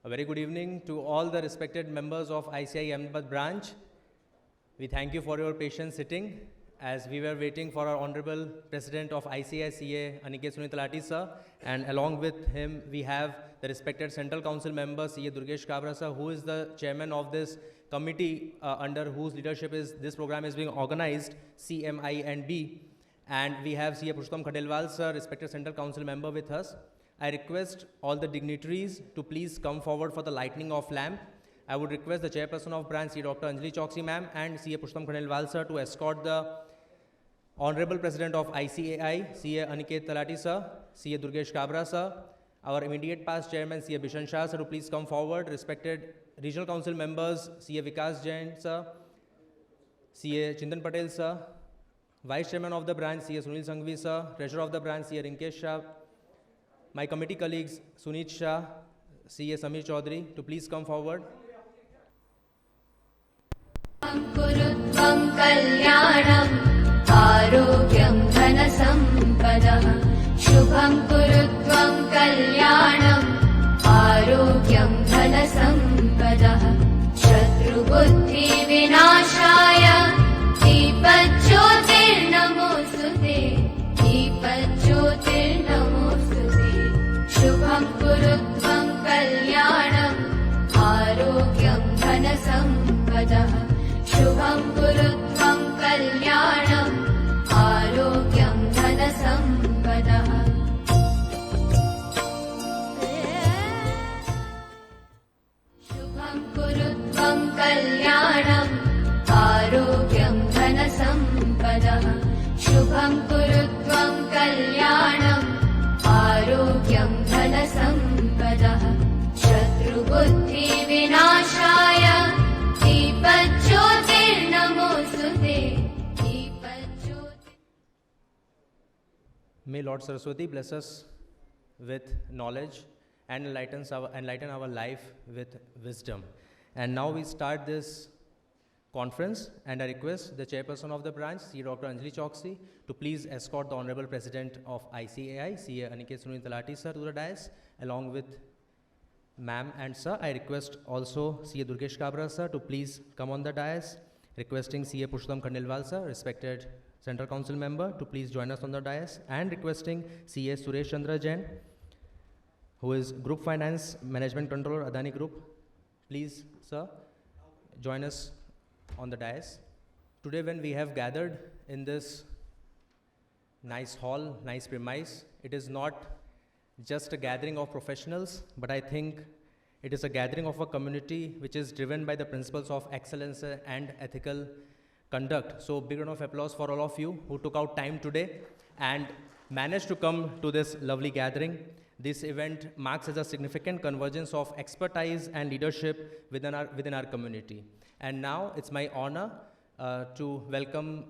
A very good evening to all the respected members of ICI Ahmedabad branch. We thank you for your patience sitting as we were waiting for our Honorable President of ICI CA Aniket Sunil sir, and along with him we have the respected Central Council member CA Durgesh Kabra sir, who is the chairman of this committee under whose leadership this program is being organized, CMI and B. And we have CA Purushottam Khandelwal sir, respected Central Council member with us. I request all the dignitaries to please come forward for the lighting of lamp. I would request the chairperson of branch, CA Dr. Anjali Choksi ma'am, and CA Purushottam Khandelwal sir to escort the Honorable President of ICAI, CA Aniket Talati sir, CA Durgesh Kabra sir, our immediate past chairman, CA Bishan Shah sir, to please come forward. Respected regional council members, CA Vikas Jain sir, CA Chintan Patel sir, Vice Chairman of the branch, CA Sunil Sanghvi sir, Treasurer of the branch, CA Rinkesh Shah, my committee colleagues, Sunit Shah, CA Samir Chaudhary, to please come forward. Kurutvam kalyanam arogyam dhanasampadah Shubham kurutvam kalyanam arogyam dhanasampadah Shatru buddhi vinashaya Deepajyotir namostute Deepajyotir namostute Shubham kurutvam kalyanam arogyam dhanasampadah Shubham kurutvam kalyanam arogyam dhanasampadah Shubham kurutvam kalyanam arogyam dhanasampadah Shubham kurutvam kalyanam arogyam dhanasampadah Shatru buddhi vinashaya Deepajyotir namostute Deepajyotir. May Lord Saraswati bless us with knowledge and enlighten our life with wisdom. And now we start this conference, and I request the chairperson of the branch, CA Dr. Anjali Choksi, to please escort the Honorable President of ICAI, CA Aniket Sunil Talati sir, to the dais, along with ma'am and sir. I request also CA Durgesh Kabra sir to please come on the dais, requesting CA Purushottam Khandelwal sir, respected Central Council member, to please join us on the dais, and requesting CA Suresh Chandra Jain, who is Group Finance Management Controller, Adani Group. Please, sir, join us on the dais. Today when we have gathered in this nice hall, nice premise, it is not just a gathering of professionals, but I think it is a gathering of a community which is driven by the principles of excellence and ethical conduct. So big round of applause for all of you who took out time today and managed to come to this lovely gathering. This event marks as a significant convergence of expertise and leadership within our community. And now it's my honor to welcome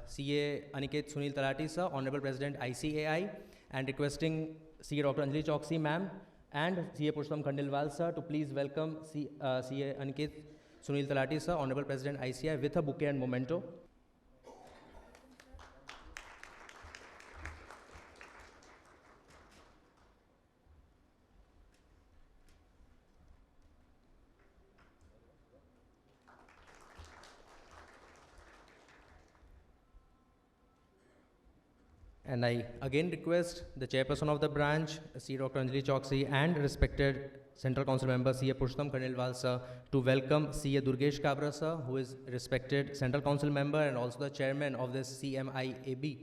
CA Aniket Sunil Talati sir, Honorable President ICAI, and requesting CA Dr. Anjali Choksi ma'am and CA Purushottam Khandelwal sir to please welcome CA Aniket Sunil Talati sir, Honorable President ICAI, with a bouquet and memento. And I again request the chairperson of the branch, CA Dr. Anjali Choksi, and respected Central Council member CA Purushottam Khandelwal sir to welcome CA Durgesh Kabra sir, who is respected Central Council member and also the chairman of this CMIAB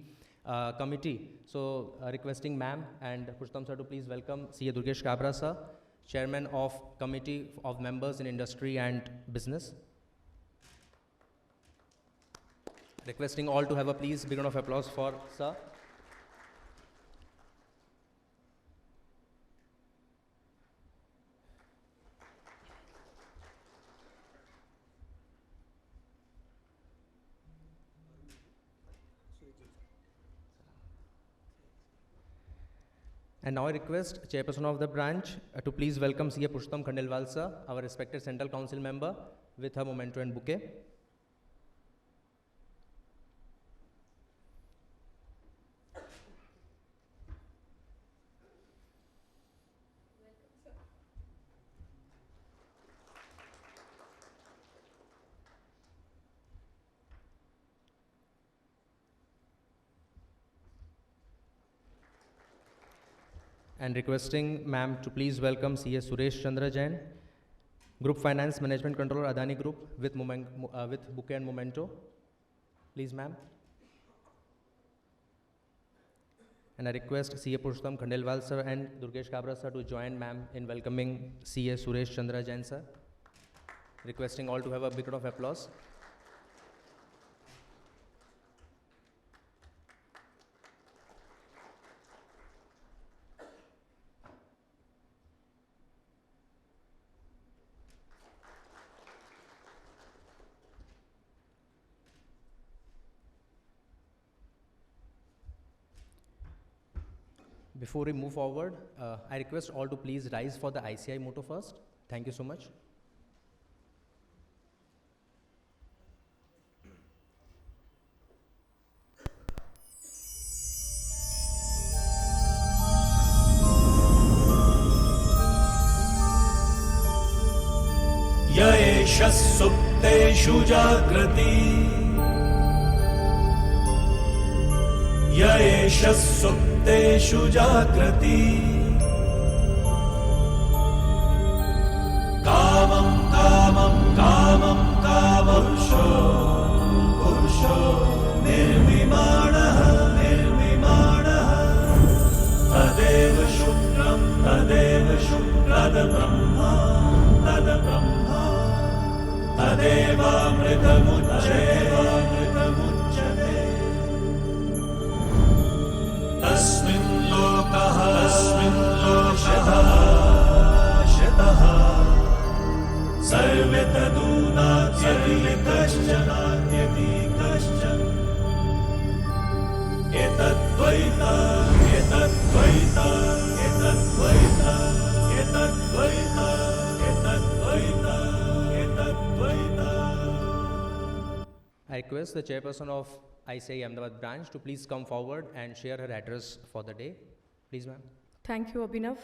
committee. So requesting ma'am and Purushottam sir to please welcome CA Durgesh Kabra sir, chairman of Committee of Members in Industry and Business. Requesting all to have a please big round of applause for sir. And now I request chairperson of the branch to please welcome CA Purushottam Khandelwal sir, our respected Central Council member, with her memento and bouquet. and requesting ma'am to please welcome CA Suresh Chandra Jain, Group Finance Management Controller Adani Group with bouquet and memento. Please ma'am. And I request CA Purushottam Khandelwal sir and Durgesh Kabra sir to join ma'am in welcoming CA Suresh Chandra Jain sir. Requesting all to have a big round of applause. Before we move forward, I request all to please rise for the ICI motto first. Thank you so much. य एष सुप्तेषु जाग्रति य एष सुप्तेषु जाग्रति कामं कामं कामं कामपुरुषो पुरुषो निर्विमाणः निर्विमाणः तदेव शुक्रं तद्ब्रह्मा तदेवामृतमुच्यते तस्मिन् लोकः शतः सर्वे तदूनात्यपि कश्चन एतद्वैता I request the chairperson of ICI Ahmedabad branch to please come forward and share her address for the day. Please, ma'am. Thank you, Abhinav.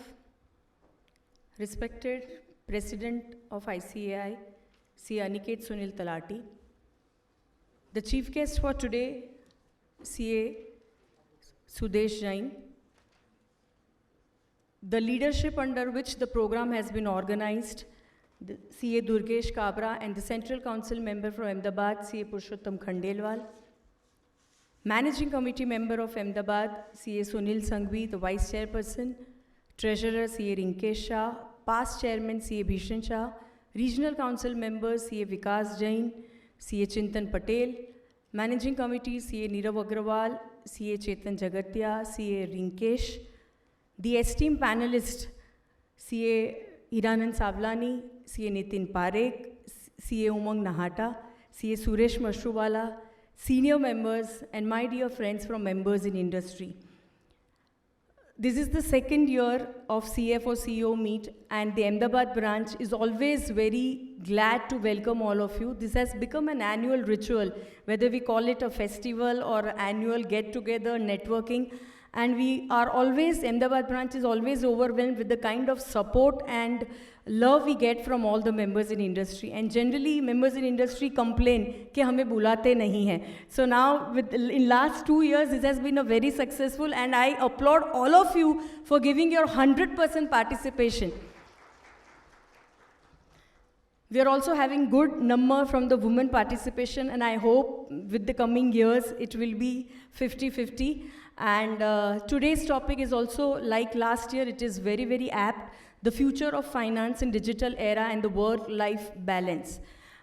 Respected President of ICAI, CA Aniket Sunil Talati, the chief guest for today, CA Sudesh Jain, the leadership under which the program has been organized, the CA Durgesh Kabra, and the Central Council member from Ahmedabad, CA Purushottam Khandelwal, Managing Committee member of Ahmedabad, CA Sunil Sanghvi, the Vice Chairperson, Treasurer CA Rinkesh Shah, past Chairman CA Bhishan Shah, Regional Council members CA Vikas Jain, CA Chintan Patel, Managing Committee CA Nirav Agrawal, CA Chetan Jagatia, CA Rinkesh, the esteemed panelists CA Hiranand Savlani, CA Nitin Parekh, CA Umang Nahata, CA Suresh Mashruwala, senior members, and my dear friends from members in industry. This is the second year of CFO CEO meet, and the Ahmedabad branch is always very glad to welcome all of you. This has become an annual ritual, whether we call it a festival or annual get-together, networking. And we are always, Ahmedabad branch is always overwhelmed with the kind of support and love we get from all the members in industry. And generally, members in industry complain कि हमें बुलाते नहीं हैं. So now, in last 2 years, this has been a very successful, and I applaud all of you for giving your 100% participation. We are also having good number from the women participation, and I hope with the coming years, it will be 50-50. And today's topic is also, like last year, it is very, very apt, the future of finance in digital era and the work-life balance.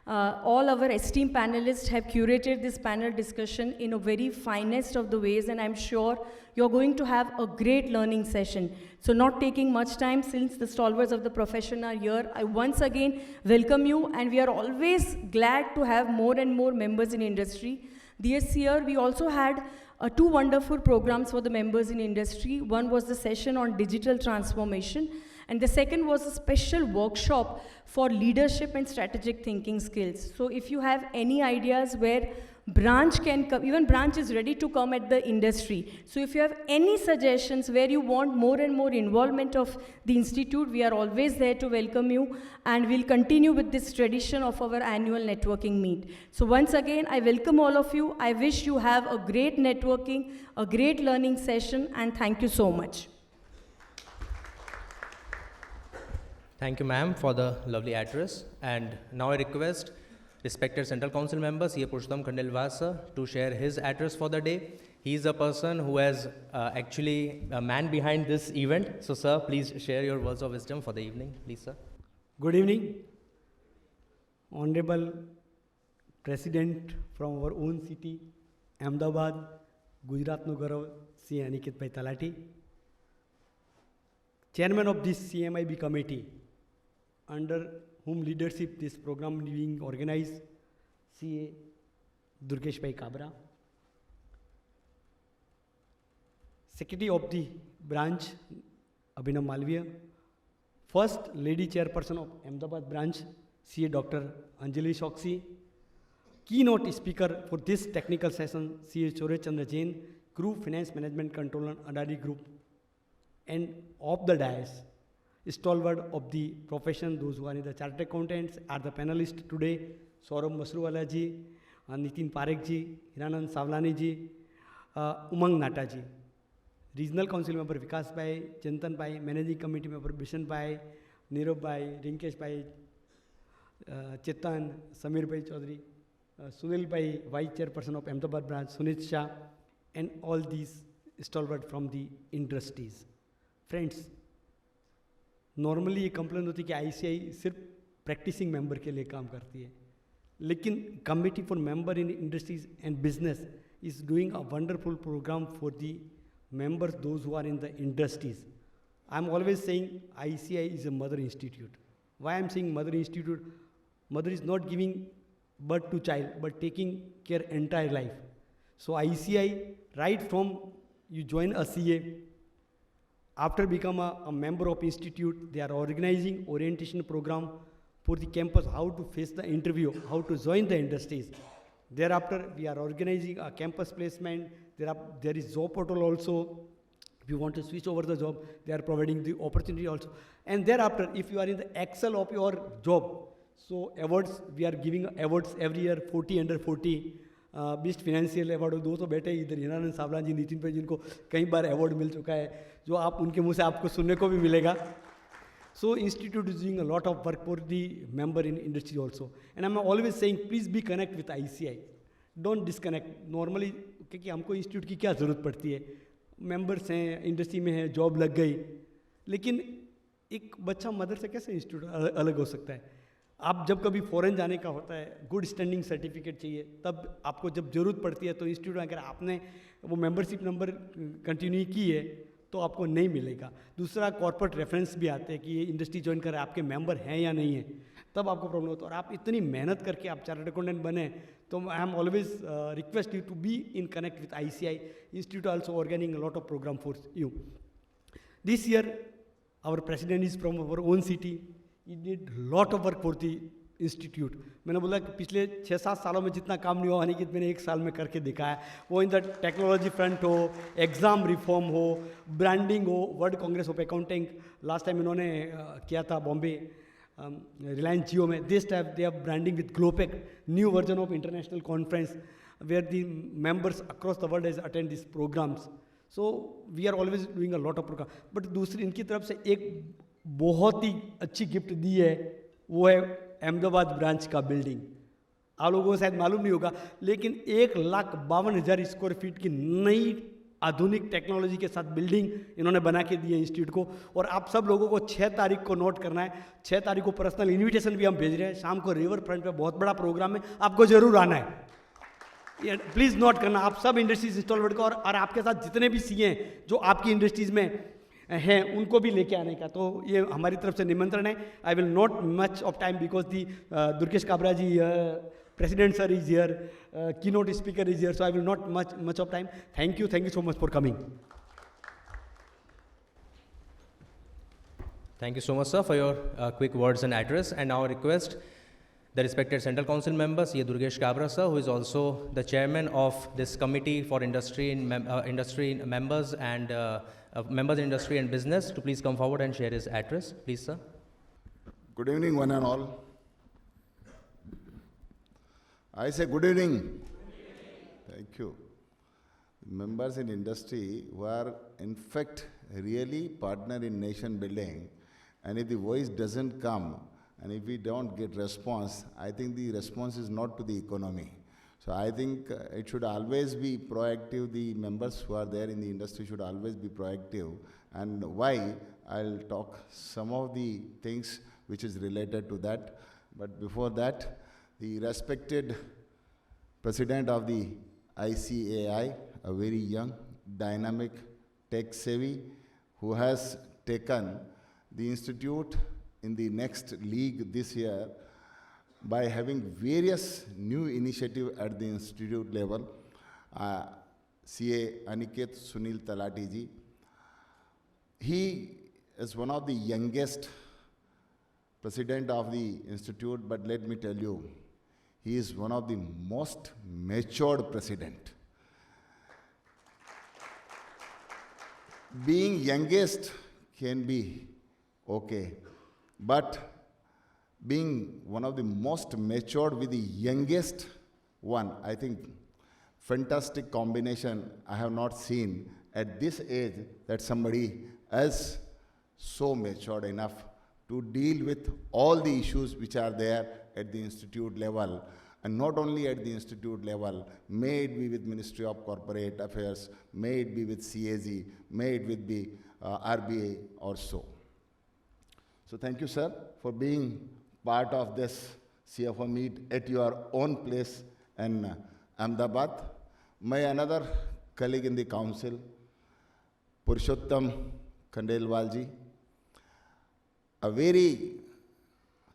All our esteemed panelists have curated this panel discussion in a very finest of the ways, and I'm sure you're going to have a great learning session. So not taking much time, since the stalwarts of the profession are here, I once again welcome you, and we are always glad to have more and more members in industry. This year, we also had 2 wonderful programs for the members in industry. One was the session on digital transformation, and the second was a special workshop for leadership and strategic thinking skills. So if you have any ideas where branch can come, even branch is ready to come at the industry. So if you have any suggestions where you want more and more involvement of the institute, we are always there to welcome you, and we'll continue with this tradition of our annual networking meet. So once again, I welcome all of you. I wish you have a great networking, a great learning session, and thank you so much. Thank you, ma'am, for the lovely address. And now I request respected Central Council member C.A. Purushottam Khandelwal sir to share his address for the day. He is a person who has actually a man behind this event. So, sir, please share your words of wisdom for the evening, please, sir. Good evening, Honorable President from our own city, Ahmedabad, Gujarat no Gaurav, C. Aniket Bhai Talati, Chairman of this CMIB committee, under whom leadership this program being organized, C.A. Durgesh Bhai Kabra, Secretary of the branch, Abhinav Malviya, First Lady Chairperson of Ahmedabad branch, C.A. Dr. Anjali Shoksi, Keynote speaker for this technical session, C.A. Chore Chandra Jain, Group Finance Management Controller, Adani Group, and of the dais, stalwart of the profession, those who are in the chartered accountants, are the panelists today, Saurabh Masruwala ji, Nitin Parekh ji, Hiranand Savlani ji, Umang Nata ji, Regional Council Member Vikas Bhai, Chintan Bhai, Managing Committee Member Bishan Bhai, Nirav Bhai, Rinkesh Bhai, Chetan, Samir Bhai Chaudhary, Sunil Bhai, Vice Chairperson of Ahmedabad branch, Sunit Shah, and all these stalwart from the industries. Friends, normally ये complain होती है कि ICI सिर्फ practising member के लिए काम करती है, लेकिन committee for member in industries and business is doing a wonderful program for the members those who are in the industries. I am always saying ICI is a mother institute. Why I am saying mother institute? Mother is not giving birth to child but taking care entire life. So ICI, right from you join a CA, after become a member of institute, they are organizing orientation program for the campus, how to face the interview, how to join the industries. Thereafter, we are organizing a campus placement. There is job portal also. If you want to switch over the job, they are providing the opportunity also. And thereafter, if you are in the excel of your job, so awards, we are giving awards every year, 40 under 40. Best financial award, दो तो बैठे इधर हिरानंद सावलान जी, नितिन भाई, जिनको कई बार award मिल चुका है, जो आप उनके मुंह से आपको सुनने को भी मिलेगा. So institute is doing a lot of work for the member in industry also. And I'm always saying, please be connect with ICI. Don't disconnect. Normally, क्योंकि हमको इंस्टीट्यूट की क्या ज़रूरत पड़ती है, मेंबर्स हैं, इंडस्ट्री में है, जॉब लग गई, लेकिन एक बच्चा मदर से कैसे इंस्टीट्यूट अलग हो सकता है? आप जब कभी फॉरेन जाने का होता है, गुड स्टैंडिंग सर्टिफिकेट चाहिए, तब आपको जब ज़रूरत पड़ती है तो इंस्टीट्यूट अगर आपने वो मेंबरशिप नंबर कंटिन्यू की है तो आपको नहीं मिलेगा. दूसरा, कॉर्पोरेट रेफरेंस भी आते हैं कि ये इंडस्ट्री ज्वाइन कर आपके मेंबर हैं या नहीं है, तब आपको प्रॉब्लम होता है. और आप इतनी मेहनत करके आप चार्टर्ड अकाउंटेंट बने, तो I am always request you to be in connect with ICI. Institute also organizing a lot of program for you. This year our president is from our own city. He did lot of work for the institute. मैंने बोला कि पिछले 6-7 सालों में जितना काम नहीं हुआ अनिकेत मैंने 1 साल में करके दिखाया. वो इन द टेक्नोलॉजी फ्रंट हो, एग्ज़ाम रिफॉर्म हो, ब्रांडिंग हो, world congress of accounting last time इन्होंने किया था बॉम्बे रिलायंस जियो में. This time they are branding with GloPAC, new version of international conference where the members across the world has attend this programs. So we are always doing a lot of program. But दूसरी इनकी तरफ से एक बहुत ही अच्छी gift दी है, वो है अहमदाबाद ब्रांच का बिल्डिंग. आप लोगों को शायद मालूम नहीं होगा, लेकिन 1,52,000 स्क्वायर फीट की नई आधुनिक टेक्नोलॉजी के साथ बिल्डिंग इन्होंने बना के दी है इंस्टीट्यूट को. और आप सब लोगों को 6 तारीख को नोट करना है. 6 तारीख को पर्सनल इन्विटेशन भी हम भेज रहे हैं. शाम को रिवर फ्रंट पे बहुत बड़ा प्रोग्राम है, आपको जरूर आना है. प्लीज़ नोट करना आप सब इंडस्ट्रीज इंस्टॉलमेंट का, और आपके साथ जितने भी CA हैं जो आपकी इंडस्ट्रीज़ में हैं उनको भी लेके आने का. तो ये हमारी तरफ से निमंत्रण है. I will not much of time because the Durgesh Kabra ji president sir is here, keynote speaker is here, so I will not much of time. Thank you so much for coming. Thank you so much, sir, for your quick words and address. And now I request the respected Central Council member, C.A. Durgesh Kabra, sir, who is also the chairman of this committee for industry members and members in industry and business, to please come forward and share his address. Please, sir. Good evening, one and all. I say good evening. Thank you. Members in industry who are in fact really partner in nation building And if the voice doesn't come, and if we don't get response, I think the response is not to the economy. So I think it should always be proactive. The members who are there in the industry should always be proactive. And why? I'll talk some of the things which is related to that. But before that, the respected president of the ICAI, a very young, dynamic, tech-savvy, who has taken the institute in the next league this year by having various new initiatives at the institute level. CA Aniket Sunil Talati ji. He is one of the youngest president of the institute, but let me tell you, he is one of the most matured president. Being youngest can be okay, but being one of the most matured with the youngest one, I think fantastic combination. I have not seen at this age that somebody is so matured enough to deal with all the issues which are there at the institute level. And not only at the institute level, may it be with Ministry of Corporate Affairs, may it be with CAG, may it with the RBA also. So thank you, sir, for being part of this CFO meet at your own place in Ahmedabad. My another colleague in the council, Purushottam Khandelwal ji, a very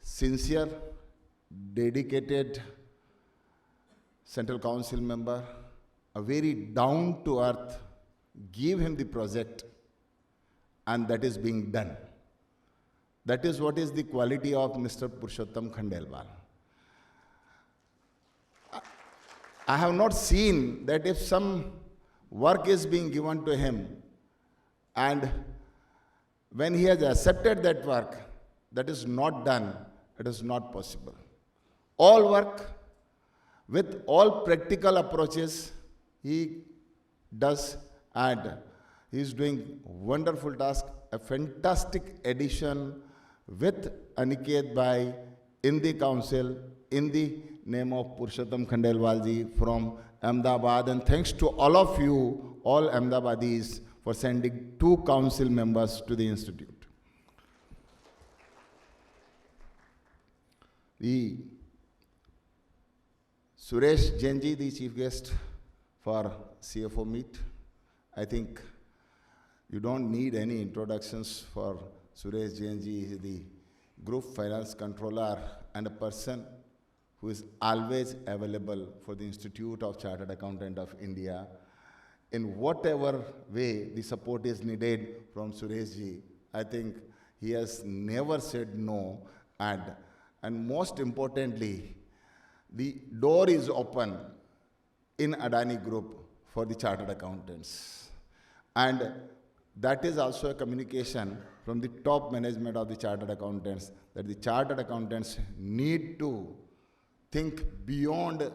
sincere, dedicated Central Council member, a very down-to-earth, give him the project, and that is being done. That is what is the quality of Mr. Purushottam Khandelwal. I have not seen that if some work is being given to him, and when he has accepted that work, that is not done, it is not possible. All work, with all practical approaches, he does, and he is doing wonderful task, a fantastic addition with Aniket Bhai in the council, in the name of Purushottam Khandelwal ji from Ahmedabad. And thanks to all of you, all Ahmedabadis, for sending 2 council members to the institute. The Suresh Jain ji, the chief guest for CFO meet. I think you don't need any introductions for Suresh Jain ji. He is the group finance controller and a person who is always available for the Institute of Chartered Accountant of India. In whatever way the support is needed from Suresh ji, I think he has never said no, and most importantly, the door is open in Adani Group for the chartered accountants. And that is also a communication from the top management of the chartered accountants, that the chartered accountants need to think beyond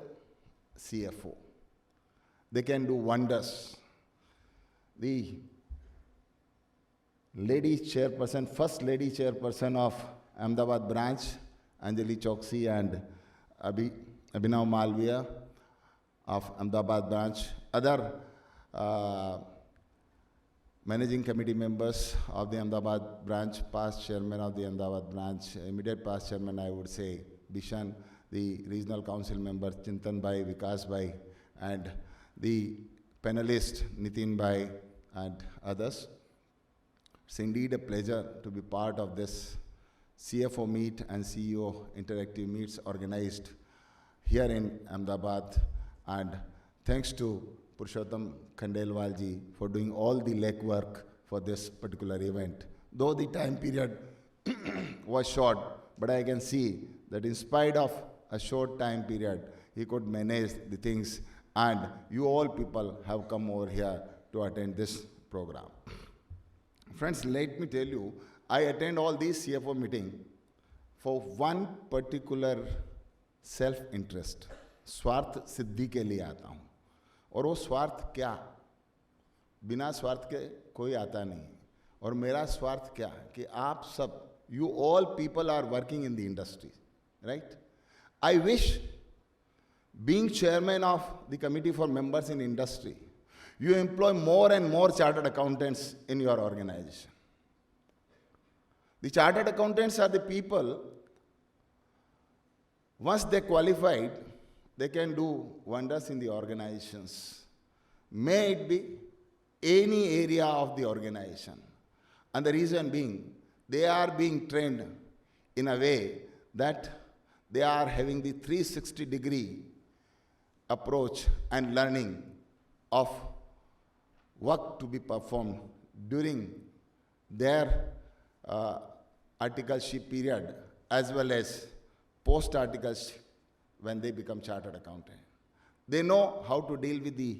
CFO. They can do wonders. The lady chairperson, first lady chairperson of Ahmedabad branch, Anjali Choksi, and Abhinav Malviya of Ahmedabad branch, other managing committee members of the Ahmedabad branch, past chairman of the Ahmedabad branch, immediate past chairman, I would say, Bishan, the regional council members, Chintan Bhai, Vikas Bhai, and the panelist, Nitin Bhai, and others. It's indeed a pleasure to be part of this CFO meet and CEO interactive meets organized here in Ahmedabad, and thanks to Purushottam Khandelwal ji for doing all the legwork for this particular event. Though the time period was short, but I can see that in spite of a short time period, he could manage the things, and you all people have come over here to attend this program. Friends, let me tell you, I attend all these CFO meetings for one particular self-interest, स्वार्थ सिद्धि के लिए आता हूँ. और वो स्वार्थ क्या? बिना स्वार्थ के कोई आता नहीं. और मेरा स्वार्थ क्या? कि आप सब you all people are working in the industry, right? I wish, being chairman of the committee for members in industry, you employ more and more chartered accountants in your organization. The chartered accountants are the people, once they qualified, they can do wonders in the organizations. May it be any area of the organization. And the reason being, they are being trained in a way that they are having the 360-degree approach and learning of work to be performed during their articleship period as well as post-articleship when they become chartered accountant. They know how to deal with the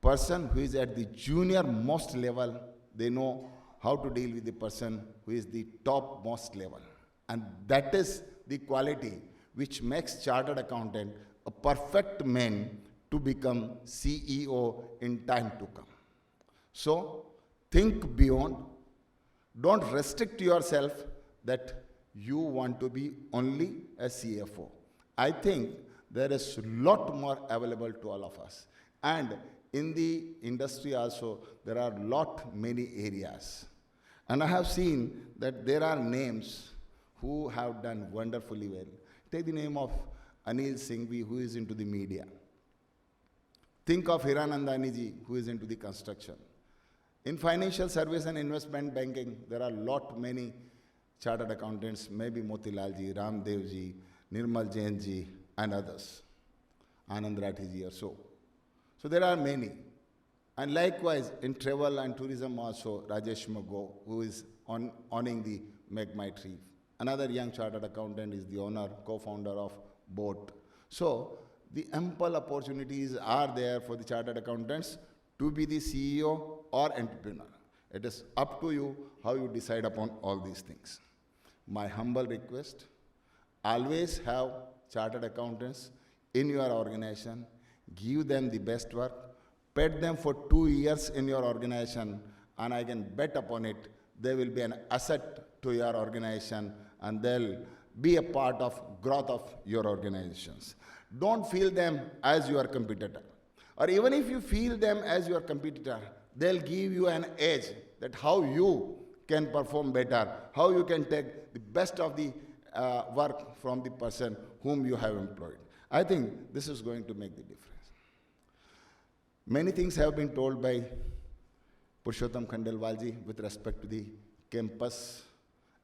person who is at the junior most level. They know how to deal with the person who is the topmost level. And that is the quality which makes chartered accountant a perfect man to become CEO in time to come. So think beyond. Don't restrict yourself that you want to be only a CFO. I think there is a lot more available to all of us. And in the industry also, there are many areas. And I have seen that there are names who have done wonderfully well. Take the name of Anil Singhvi, who is into the media. Think of Hiranandani ji, who is into the construction. In financial service and investment banking, there are many chartered accountants, maybe Motilal ji, Ramdev ji, Nirmal Jain ji, and others. Anand Rathi ji or so. So there are many. And likewise, in travel and tourism also, Rajesh Mago, who is owning the Make My Trip. Another young chartered accountant is the owner, co-founder of Boat. So the ample opportunities are there for the chartered accountants to be the CEO or entrepreneur. It is up to you how you decide upon all these things. My humble request, always have chartered accountants in your organization, give them the best work, pet them for 2 years in your organization, and I can bet upon it, they will be an asset to your organization and they'll be a part of growth of your organizations. Don't feel them as your competitor. Or even if you feel them as your competitor, they'll give you an edge that how you can perform better, how you can take the best of the work from the person whom you have employed. I think this is going to make the difference. Many things have been told by Purushottam Khandelwalji with respect to the campus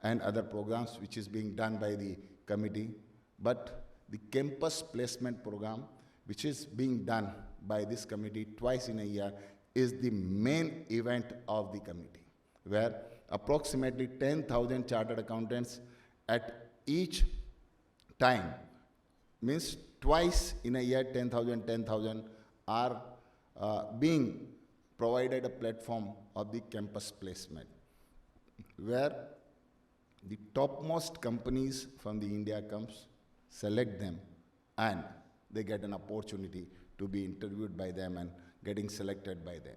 and other programs which is being done by the committee. But the campus placement program, which is being done by this committee twice in a year, is the main event of the committee, where approximately 10,000 chartered accountants at each time, means twice in a year, 10,000 are being provided a platform of the campus placement, where the topmost companies from the India comes, select them, and they get an opportunity to be interviewed by them and getting selected by them.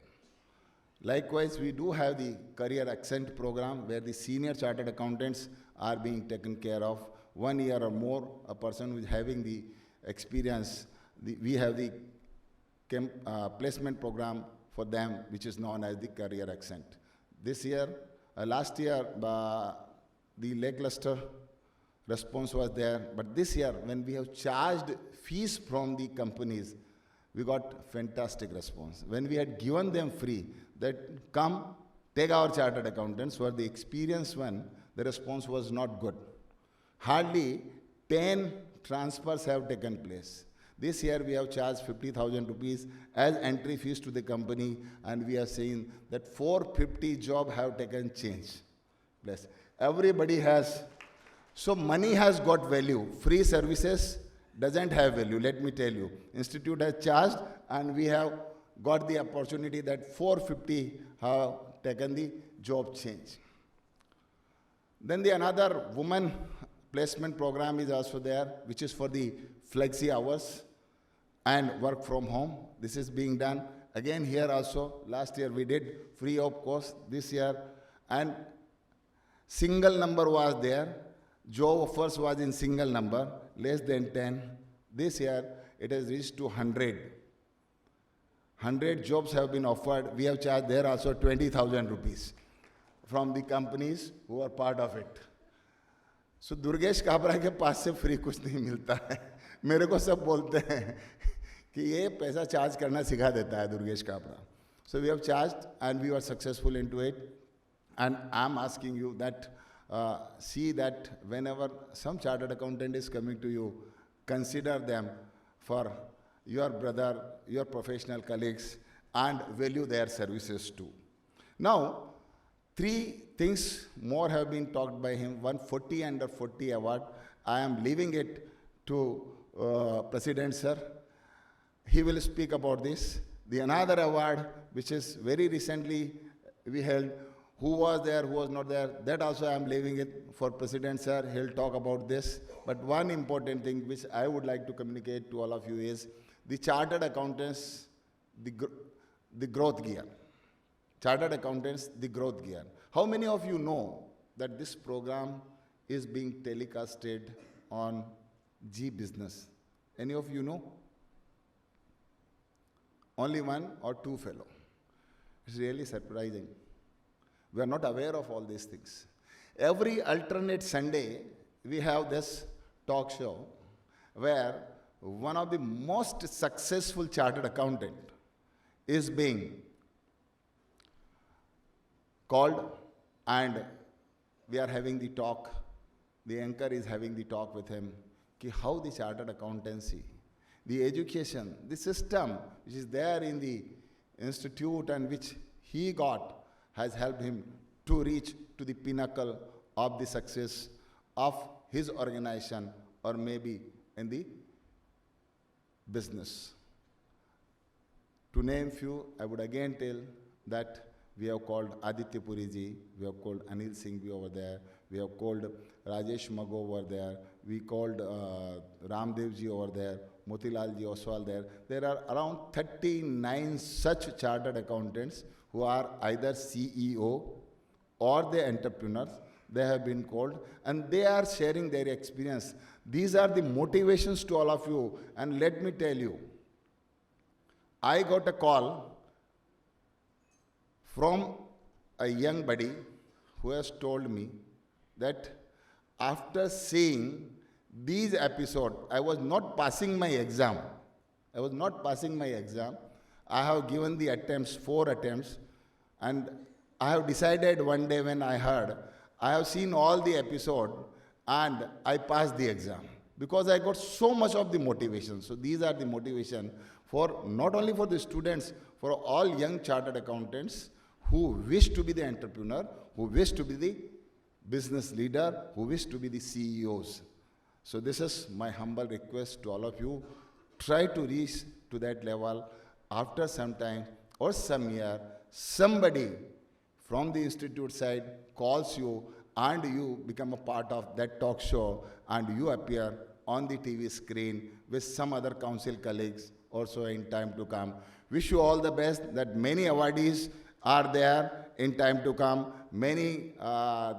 Likewise, we do have the Career Accent program where the senior chartered accountants are being taken care of. 1 year or more, a person who is having the experience, we have the placement program for them, which is known as the Career Accent. This year, last year, the lackluster response was there, but this year, when we have charged fees from the companies, we got fantastic response. When we had given them free, that come, take our chartered accountants, who are the experienced one, the response was not good. Hardly 10 transfers have taken place. This year we have charged 50,000 rupees as entry fees to the company, and we are saying that 450 jobs have taken change. Bless. Everybody has, so money has got value. Free services doesn't have value, let me tell you. Institute has charged, and we have got the opportunity that 450 have taken the job change. Then the another woman placement program is also there, which is for the flexi hours and work from home. This is being done. Again here also, last year we did free of cost, this year. And Single number was there. Job offers was in single number, less than 10. This year, it has reached to 100. 100 jobs have been offered. We have charged there also 20,000 rupees from the companies who are part of it. So Durgesh Kabra के पास से free कुछ नहीं मिलता है. मेरे को सब बोलते हैं कि ये पैसा चार्ज करना सिखा देता है Durgesh Kabra. So we have charged and we were successful into it. And I'm asking you that see that whenever some chartered accountant is coming to you, consider them for your brother, your professional colleagues, and value their services too. Now, 3 things more have been talked by him. 140 under 40 award. I am leaving it to President Sir. He will speak about this. The another award, which is very recently we held, who was there, who was not there, that also I am leaving it for President Sir. He'll talk about this. But one important thing which I would like to communicate to all of you is the chartered accountants, the growth gear. Chartered accountants, the growth gear. How many of you know that this program is being telecasted on G Business? Any of you know? Only 1 or 2 fellow. It's really surprising. We are not aware of all these things. Every alternate Sunday, we have this talk show where one of the most successful chartered accountant is being called, and we are having the talk. The anchor is having the talk with him, ki how the chartered accountancy, the education, the system which is there in the institute and which he got has helped him to reach to the pinnacle of the success of his organization or maybe in the business. To name few, I would again tell that we have called Aditya Puri ji, we have called Anil Singh ji over there, we have called Rajesh Mago over there, we called Ramdev ji over there, Motilal ji Oswal there. There are around 39 such chartered accountants who are either CEO or the entrepreneurs. They have been called and they are sharing their experience. These are the motivations to all of you. And let me tell you, I got a call from a young buddy who has told me that after seeing these episodes, I was not passing my exam. I was not passing my exam. I have given the attempts, 4 attempts, and I have decided one day when I heard, I have seen all the episode and I passed the exam because I got so much of the motivation. So these are the motivation for not only for the students, for all young chartered accountants who wish to be the entrepreneur, who wish to be the business leader, who wish to be the CEOs. So this is my humble request to all of you. Try to reach to that level. After some time or some year, somebody from the institute side calls you and you become a part of that talk show and you appear on the TV screen with some other council colleagues also in time to come. Wish you all the best, that many awardees are there in time to come. Many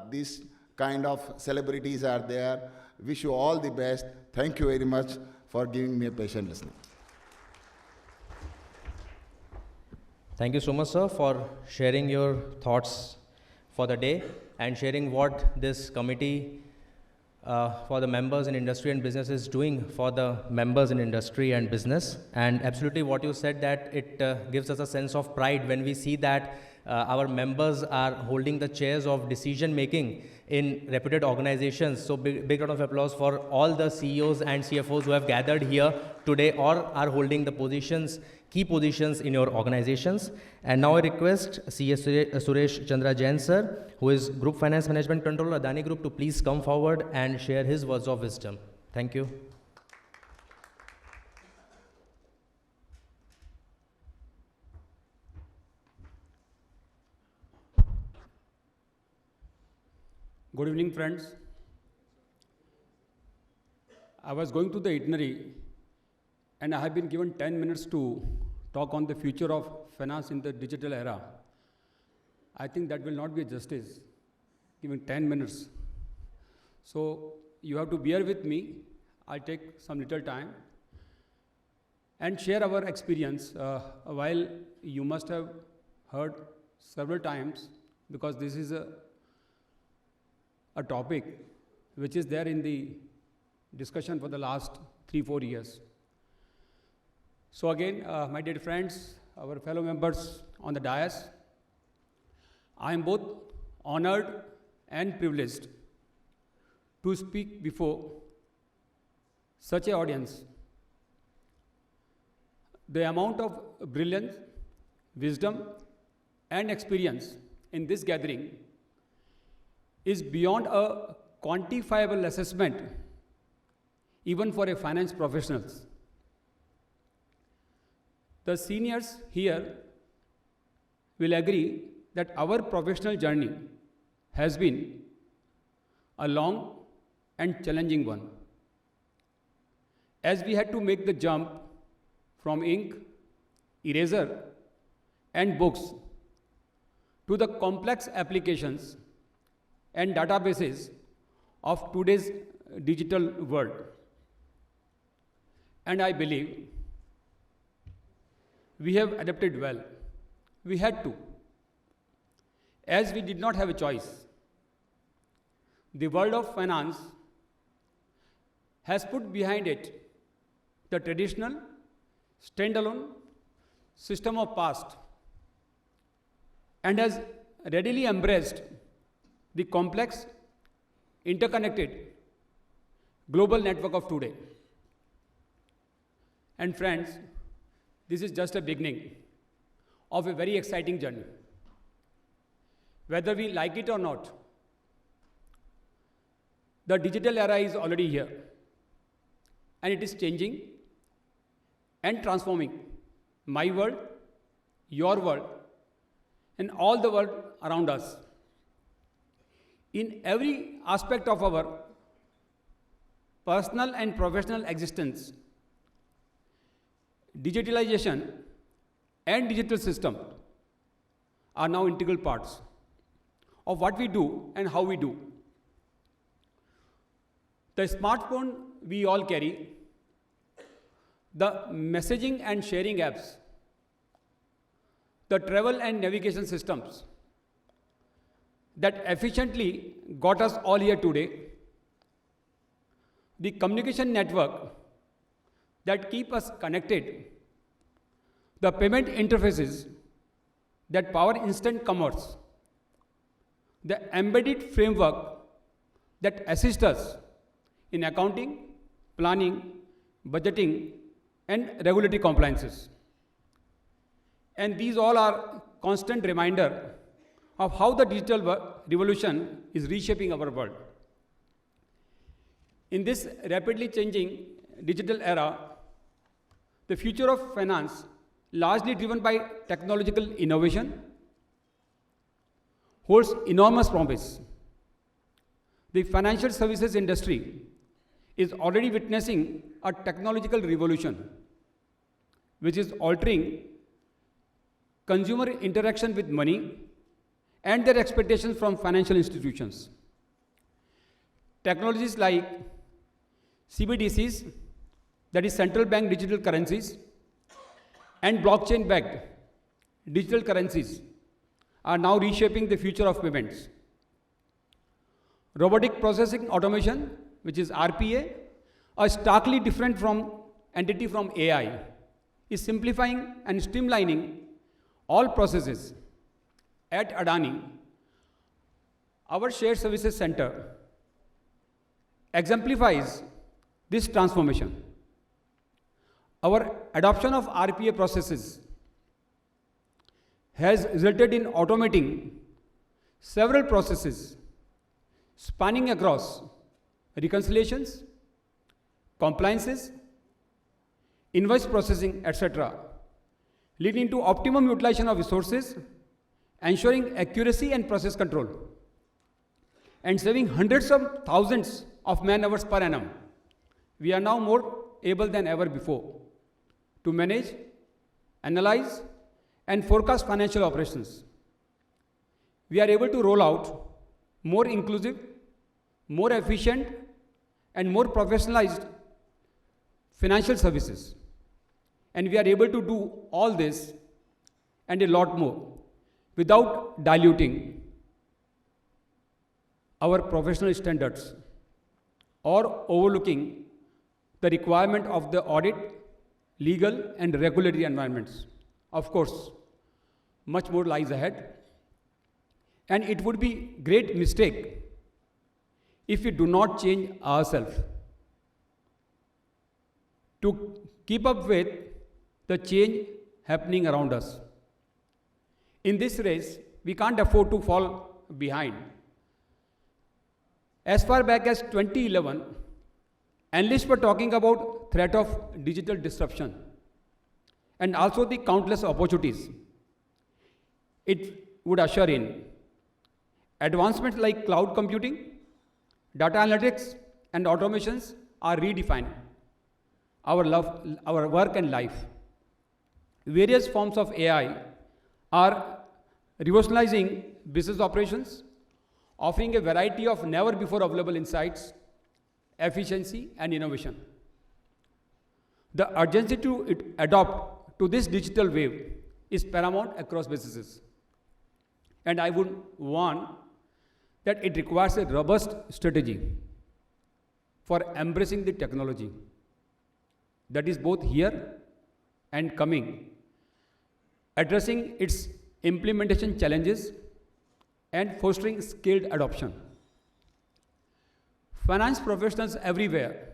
these kind of celebrities are there. Wish you all the best. Thank you very much for giving me a patient listening. Thank you so much, sir, for sharing your thoughts for the day and sharing what this committee for the members in industry and business is doing for the members in industry and business. And absolutely what you said, that it gives us a sense of pride when we see that our members are holding the chairs of decision making in reputed organizations. So big round of applause for all the CEOs and CFOs who have gathered here today or are holding the positions, key positions in your organizations. And now I request CS Suresh Chandra Jain sir, who is Group Finance Management Controller, Adani Group, to please come forward and share his words of wisdom. Thank you. Good evening, friends. I was going to the itinerary and I have been given 10 minutes to talk on the future of finance in the digital era. I think that will not be justice. given 10 minutes. So you have to bear with me. I'll take some little time and share our experience. While you must have heard several times, because this is a topic which is there in the discussion for the last 3-4 years. So again, my dear friends, our fellow members on the dais, I am both honored and privileged to speak before such an audience. The amount of brilliance, wisdom, and experience in this gathering is beyond a quantifiable assessment, even for a finance professionals. The seniors here will agree that our professional journey has been a long and challenging one, as we had to make the jump from ink, eraser, and books to the complex applications and databases of today's digital world. And I believe we have adapted well. We had to, as we did not have a choice. The world of finance has put behind it the traditional, standalone system of past and has readily embraced the complex, interconnected global network of today. And friends, this is just a beginning of a very exciting journey. Whether we like it or not, the digital era is already here, and it is changing and transforming my world, your world, and all the world around us. In every aspect of our personal and professional existence, digitalization and digital system are now integral parts of what we do and how we do. The smartphone we all carry, the messaging and sharing apps, the travel and navigation systems that efficiently got us all here today, the communication network that keep us connected, the payment interfaces that power instant commerce, the embedded framework that assist us in accounting, planning, budgeting, and regulatory compliances. And these all are constant reminder of how the digital revolution is reshaping our world. In this rapidly changing digital era, the future of finance, largely driven by technological innovation, holds enormous promise. The financial services industry is already witnessing a technological revolution, which is altering consumer interaction with money and their expectations from financial institutions. Technologies like CBDCs, that is central bank digital currencies, and blockchain-backed digital currencies are now reshaping the future of payments. Robotic processing automation, which is RPA, a starkly different entity from AI, is simplifying and streamlining all processes. At Adani, our shared services center exemplifies this transformation. Our adoption of RPA processes has resulted in automating several processes spanning across reconciliations, compliances, invoice processing, etc., leading to optimum utilization of resources, ensuring accuracy and process control, and saving hundreds of thousands of man-hours per annum. We are now more able than ever before to manage, analyze, and forecast financial operations. We are able to roll out more inclusive, more efficient, and more professionalized financial services. And we are able to do all this and a lot more without diluting our professional standards or overlooking the requirement of the audit, legal, and regulatory environments. Of course, much more lies ahead. And it would be great mistake if we do not change ourselves to keep up with the change happening around us. In this race, we can't afford to fall behind. As far back as 2011, analysts were talking about threat of digital disruption and also the countless opportunities it would usher in. Advancements like cloud computing, data analytics, and automations are redefining our work and life. Various forms of AI are revolutionizing business operations, offering a variety of never before available insights, efficiency, and innovation. The urgency to adopt to this digital wave is paramount across businesses. And I would warn that it requires a robust strategy for embracing the technology that is both here and coming, addressing its implementation challenges and fostering skilled adoption. Finance professionals everywhere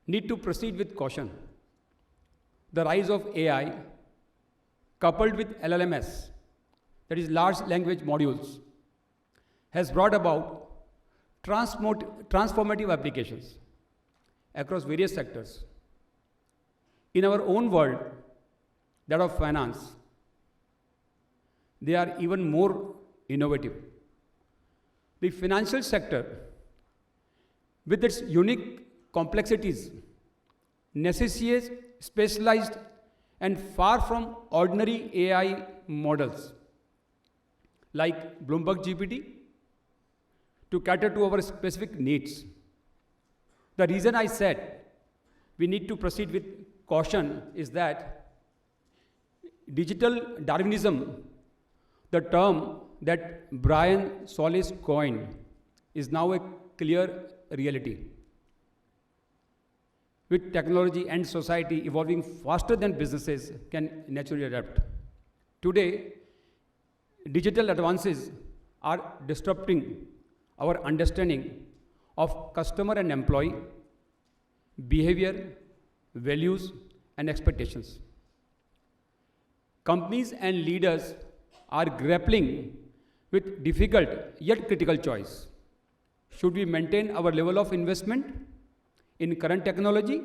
need to proceed with caution. The rise of AI, coupled with LLMs, that is large language modules, has brought about transformative applications across various sectors. In our own world, that of finance, they are even more innovative. The financial sector, with its unique complexities, necessitates specialized and far from ordinary AI models like Bloomberg GPT to cater to our specific needs. The reason I said we need to proceed with caution is that digital Darwinism, the term that Brian Solis coined, is now a clear reality. With technology and society evolving faster than businesses can naturally adapt. Today, digital advances are disrupting our understanding of customer and employee behavior, values, and expectations. Companies and leaders are grappling with difficult yet critical choice. Should we maintain our level of investment in current technology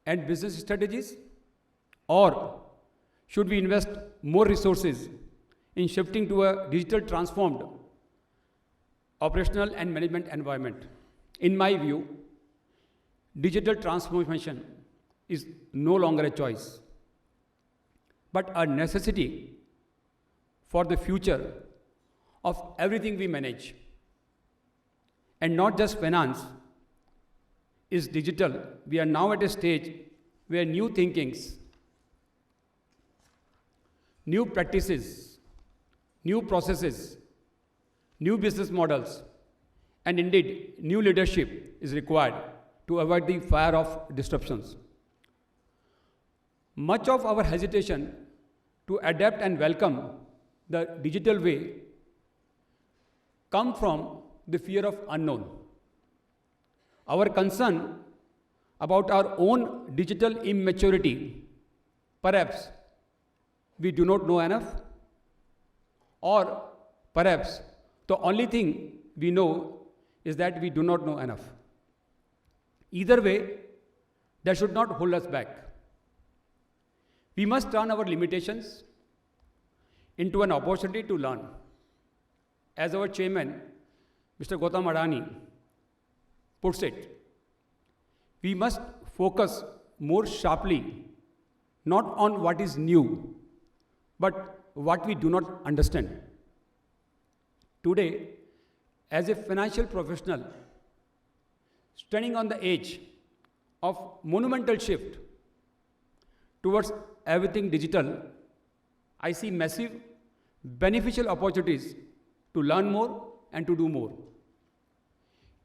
and business strategies, or should we invest more resources in shifting to a digital transformed operational and management environment? In my view, digital transformation is no longer a choice, but a necessity for the future of everything we manage. And not just finance is digital. We are now at a stage where new thinkings, new practices, new processes, new business models, and indeed new leadership is required to avoid the fire of disruptions. Much of our hesitation to adapt and welcome the digital way come from the fear of unknown. Our concern about our own digital immaturity, perhaps we do not know enough, or perhaps the only thing we know is that we do not know enough. Either way, that should not hold us back. We must turn our limitations into an opportunity to learn. As our chairman, Mr. Gautam Adani, puts it, we must focus more sharply not on what is new, but what we do not understand. Today, as a financial professional, standing on the edge of monumental shift towards everything digital, I see massive beneficial opportunities to learn more and to do more.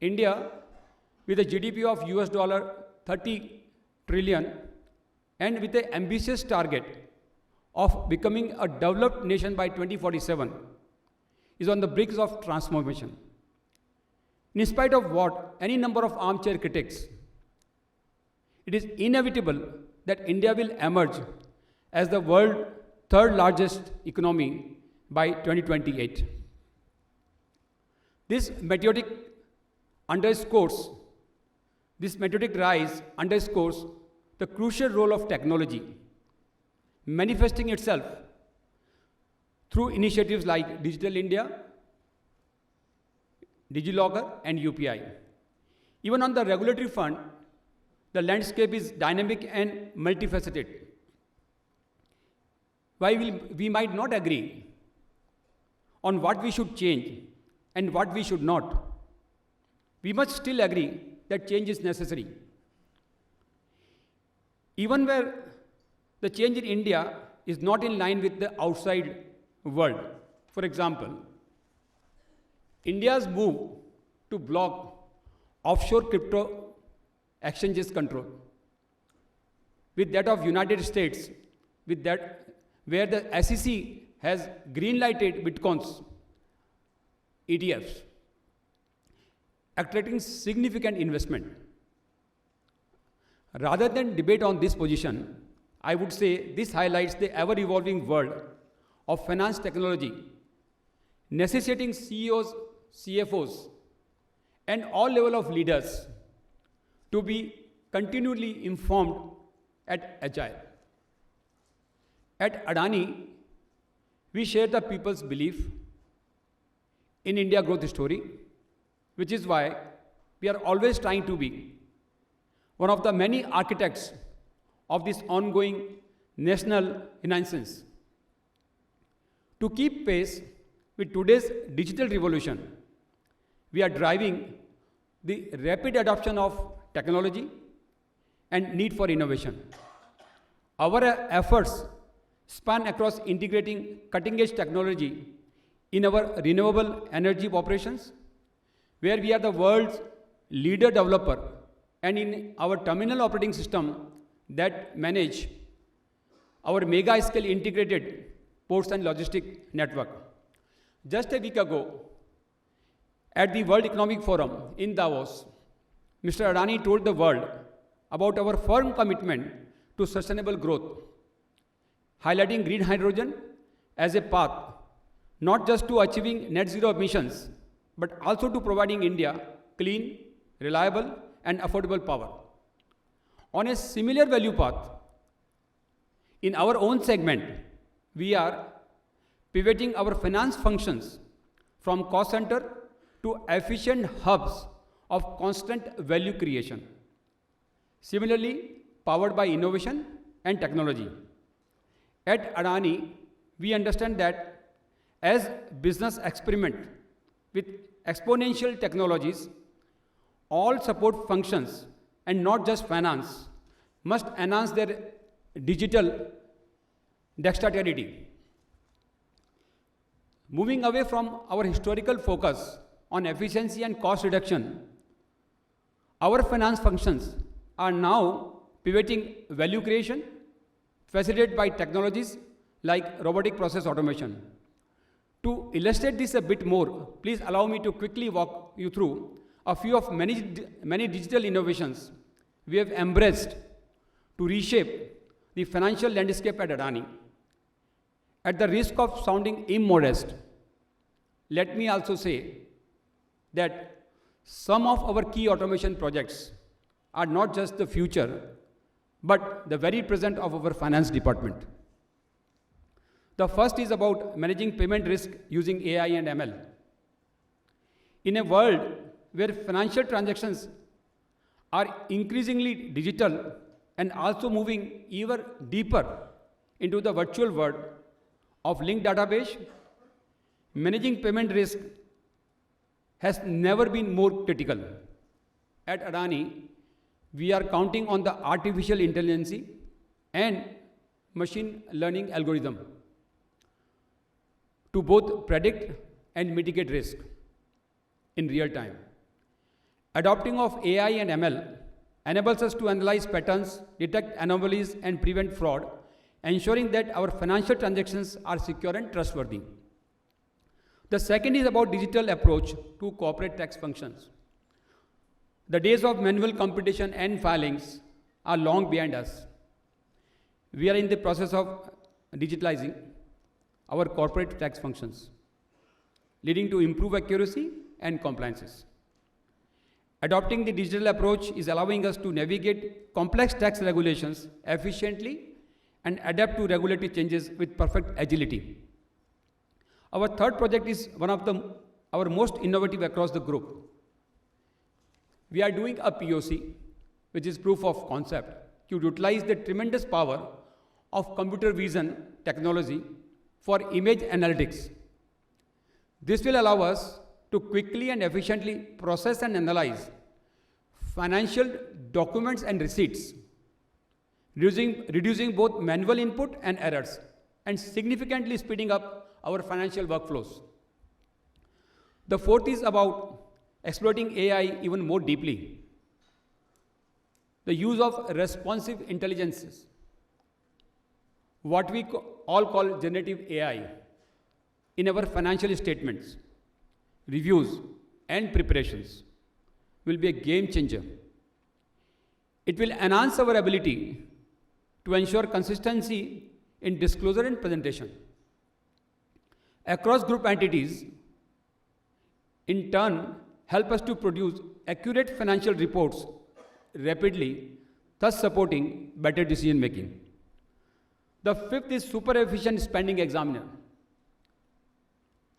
India, with a GDP of US $30 trillion and with an ambitious target of becoming a developed nation by 2047, is on the brink of transformation. In spite of what any number of armchair critics, it is inevitable that India will emerge as the world's third largest economy by 2028. This meteoric rise underscores the crucial role of technology, manifesting itself through initiatives like Digital India, DigiLocker, and UPI. Even on the regulatory front, the landscape is dynamic and multifaceted. While we might not agree on what we should change and what we should not, we must still agree that change is necessary. Even where the change in India is not in line with the outside world. For example, India's move to block offshore crypto exchanges control, with that of United States, where the SEC has green-lighted Bitcoin's ETFs, attracting significant investment. Rather than debate on this position, I would say this highlights the ever-evolving world of finance technology, necessitating CEOs, CFOs, and all level of leaders to be continually informed and agile. At Adani, we share the people's belief in India growth story, which is why we are always trying to be one of the many architects of this ongoing national renaissance. To keep pace with today's digital revolution, we are driving the rapid adoption of technology and need for innovation. Our efforts span across integrating cutting-edge technology in our renewable energy operations, where we are the world's leader developer, and in our terminal operating system that manage our mega-scale integrated ports and logistic network. Just a week ago, at the World Economic Forum in Davos, Mr. Adani told the world about our firm commitment to sustainable growth, highlighting green hydrogen as a path not just to achieving net zero emissions, but also to providing India clean, reliable, and affordable power. On a similar value path, in our own segment, we are pivoting our finance functions from cost center to efficient hubs of constant value creation. Similarly, powered by innovation and technology. At Adani, we understand that as business experiment with exponential technologies, all support functions and not just finance must enhance their digital dexterity. Moving away from our historical focus on efficiency and cost reduction, our finance functions are now pivoting value creation, facilitated by technologies like robotic process automation. To illustrate this a bit more, please allow me to quickly walk you through a few of many digital innovations we have embraced to reshape the financial landscape at Adani. At the risk of sounding immodest, let me also say that some of our key automation projects are not just the future, but the very present of our finance department. The first is about managing payment risk using AI and ML. In a world where financial transactions are increasingly digital and also moving even deeper into the virtual world of linked database, managing payment risk has never been more critical. At Adani, we are counting on the artificial intelligence and machine learning algorithm to both predict and mitigate risk in real time. Adopting of AI and ML enables us to analyze patterns, detect anomalies, and prevent fraud, ensuring that our financial transactions are secure and trustworthy. The second is about digital approach to corporate tax functions. The days of manual computation and filings are long behind us. We are in the process of digitalizing our corporate tax functions, leading to improved accuracy and compliances. Adopting the digital approach is allowing us to navigate complex tax regulations efficiently and adapt to regulatory changes with perfect agility. Our third project is one of our most innovative across the group. We are doing a POC, which is proof of concept, to utilize the tremendous power of computer vision technology for image analytics. This will allow us to quickly and efficiently process and analyze financial documents and receipts, reducing both manual input and errors, and significantly speeding up our financial workflows. The fourth is about exploiting AI even more deeply. The use of responsive intelligences, what we all call generative AI, in our financial statements, reviews, and preparations will be a game changer. It will enhance our ability to ensure consistency in disclosure and presentation. Across group entities, in turn, help us to produce accurate financial reports rapidly, thus supporting better decision making. The fifth is super efficient spending examiner.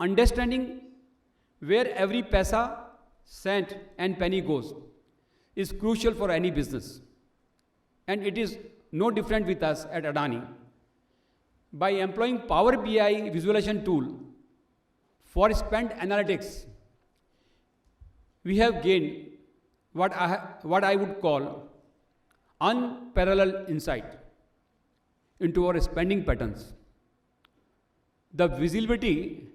Understanding where every paisa, cent, and penny goes is crucial for any business. And it is no different with us at Adani. By employing Power BI visualization tool for spend analytics, we have gained what I would call unparalleled insight into our spending patterns. The visibility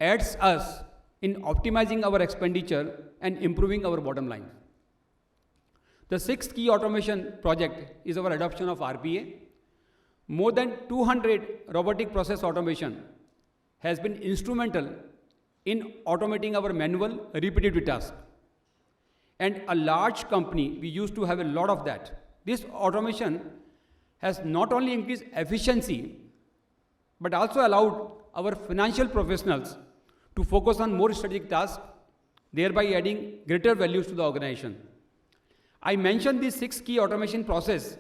aids us in optimizing our expenditure and improving our bottom line. The sixth key automation project is our adoption of RPA. More than 200 robotic process automation has been instrumental in automating our manual repetitive tasks. And a large company, we used to have a lot of that. This automation has not only increased efficiency, but also allowed our financial professionals to focus on more strategic tasks, thereby adding greater values to the organization. I mentioned these 6 key automation process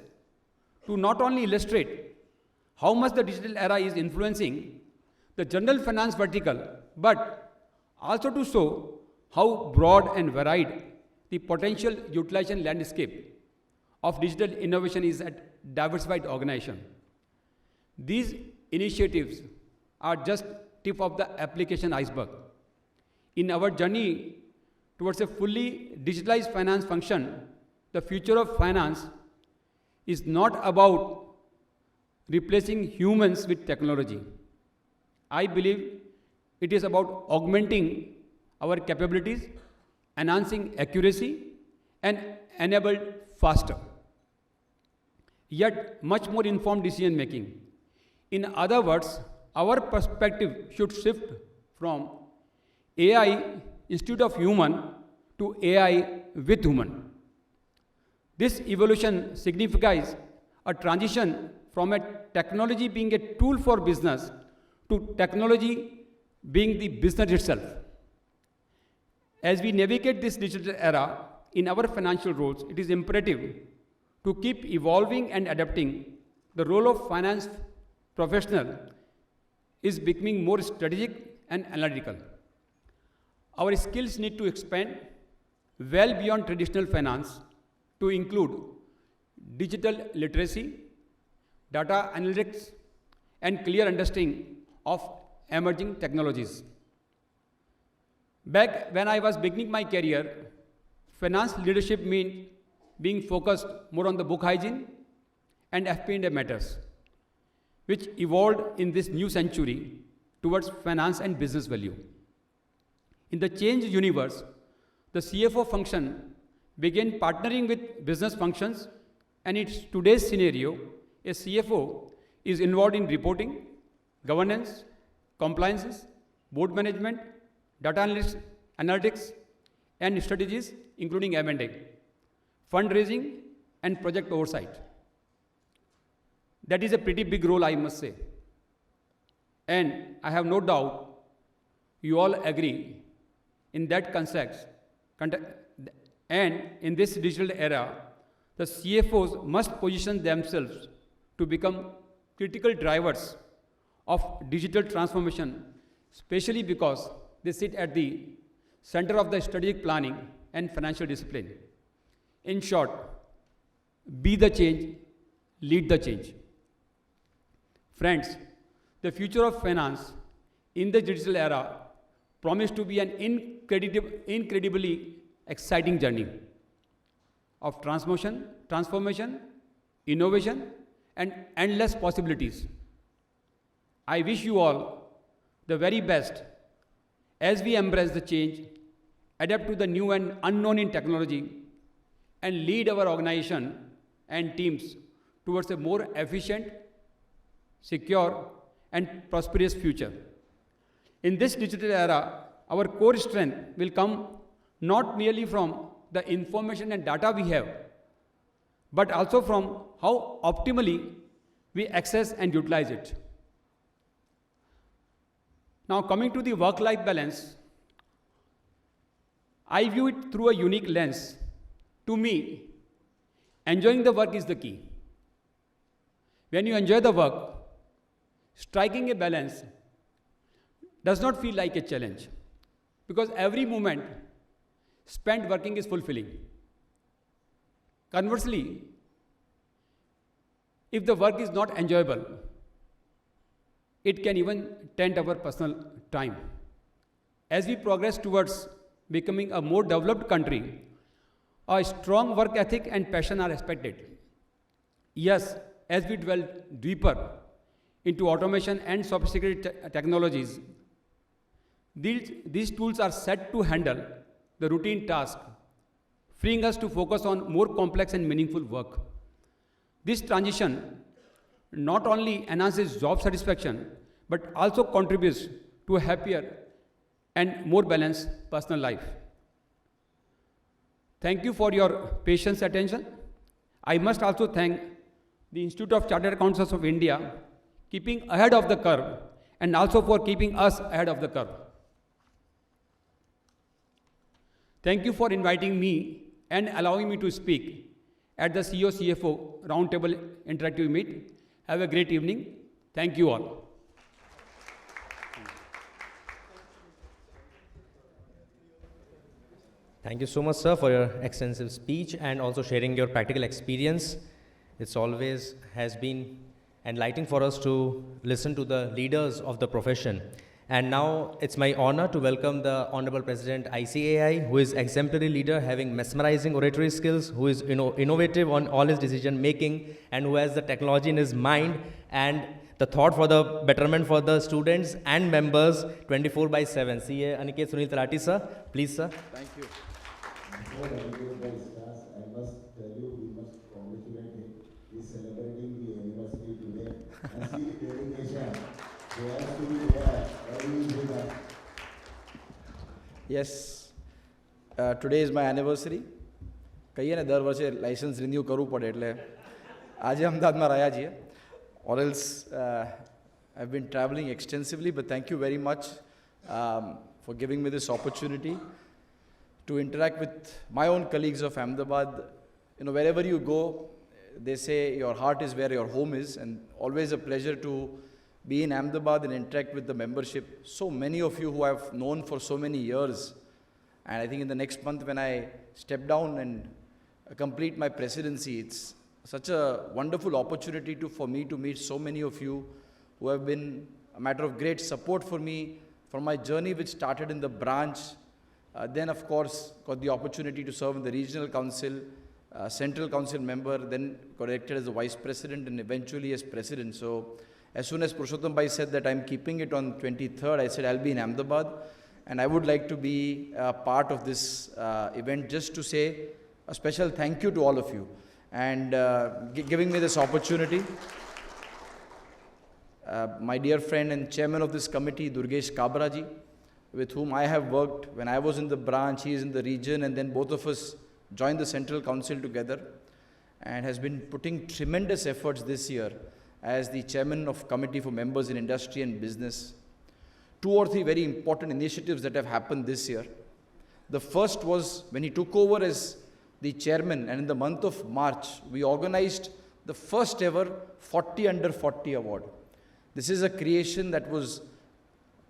to not only illustrate how much the digital era is influencing the general finance vertical, but also to show how broad and varied the potential utilization landscape of digital innovation is at diversified organization. These initiatives are just tip of the application iceberg. In our journey towards a fully digitalized finance function, the future of finance is not about replacing humans with technology. I believe it is about augmenting our capabilities, enhancing accuracy, and enabled faster, yet much more informed decision making. In other words, our perspective should shift from AI instead of human to AI with human. This evolution signifies a transition from a technology being a tool for business to technology being the business itself. As we navigate this digital era in our financial roles, it is imperative to keep evolving and adapting. The role of finance professional is becoming more strategic and analytical. Our skills need to expand well beyond traditional finance to include digital literacy, data analytics, and clear understanding of emerging technologies. Back when I was beginning my career, finance leadership meant being focused more on the book hygiene and FP&A matters, which evolved in this new century towards finance and business value. In the changed universe, the CFO function began partnering with business functions, and in today's scenario, a CFO is involved in reporting, governance, compliances, board management, data analytics, and strategies, including M&A, fundraising, and project oversight. That is a pretty big role, I must say. And I have no doubt you all agree in that context. And in this digital era, the CFOs must position themselves to become critical drivers of digital transformation, especially because they sit at the center of the strategic planning and financial discipline. In short, be the change, lead the change. Friends, the future of finance in the digital era promised to be an incredibly exciting journey of transformation, innovation, and endless possibilities. I wish you all the very best as we embrace the change, adapt to the new and unknown in technology, and lead our organization and teams towards a more efficient, secure, and prosperous future. In this digital era, our core strength will come not merely from the information and data we have, but also from how optimally we access and utilize it. Now, coming to the work-life balance, I view it through a unique lens. To me, enjoying the work is the key. When you enjoy the work, striking a balance does not feel like a challenge, because every moment spent working is fulfilling. Conversely, if the work is not enjoyable, it can even taint our personal time. As we progress towards becoming a more developed country, a strong work ethic and passion are expected. Yes, as we dwell deeper into automation and sophisticated technologies, these tools are set to handle the routine task, freeing us to focus on more complex and meaningful work. This transition not only enhances job satisfaction, but also contributes to a happier and more balanced personal life. Thank you for your patience and attention. I must also thank the Institute of Chartered Accountants of India, keeping ahead of the curve, and also for keeping us ahead of the curve. Thank you for inviting me and allowing me to speak at the CEO CFO Roundtable Interactive Meet. Have a great evening. Thank you all. Thank you so much, sir, for your extensive speech and also sharing your practical experience. It's always has been enlightening for us to listen to the leaders of the profession. And now it's my honor to welcome the Honorable President ICAI, who is exemplary leader having mesmerizing oratory skills, who is innovative on all his decision making, and who has the technology in his mind and the thought for the betterment for the students and members 24/7. CA Aniket Sunil Talati, sir. Please, sir. Thank you. Before I begin my stars, I must tell you, we must congratulate him. He's celebrating the anniversary today. And see the dedication. He has to be there every day. Yes, today is my anniversary. કહીએ ને દર વર્ષે licence renew કરવું પડે એટલે આજે અમદાવાદમાં રહ્યા છીએ. Or else I've been traveling extensively, but thank you very much for giving me this opportunity to interact with my own colleagues of Ahmedabad. You know, wherever you go, they say your heart is where your home is, and always a pleasure to be in Ahmedabad and interact with the membership. So many of you who I've known for so many years, and I think in the next month when I step down and complete my presidency, it's such a wonderful opportunity for me to meet so many of you who have been a matter of great support for me from my journey, which started in the branch Then, of course, got the opportunity to serve in the regional council, central council member, then got elected as the vice president and eventually as president. So, as soon as Purushottam Bhai said that I'm keeping it on 23rd, I said I'll be in Ahmedabad. And I would like to be part of this event just to say a special thank you to all of you and giving me this opportunity. My dear friend and chairman of this committee, Durgesh Kabra ji, with whom I have worked when I was in the branch, he is in the region, and then both of us joined the central council together, and has been putting tremendous efforts this year as the chairman of committee for members in industry and business. 2 or 3 very important initiatives that have happened this year. The first was when he took over as the chairman, and in the month of March, we organized the first ever 40 under 40 award. This is a creation that was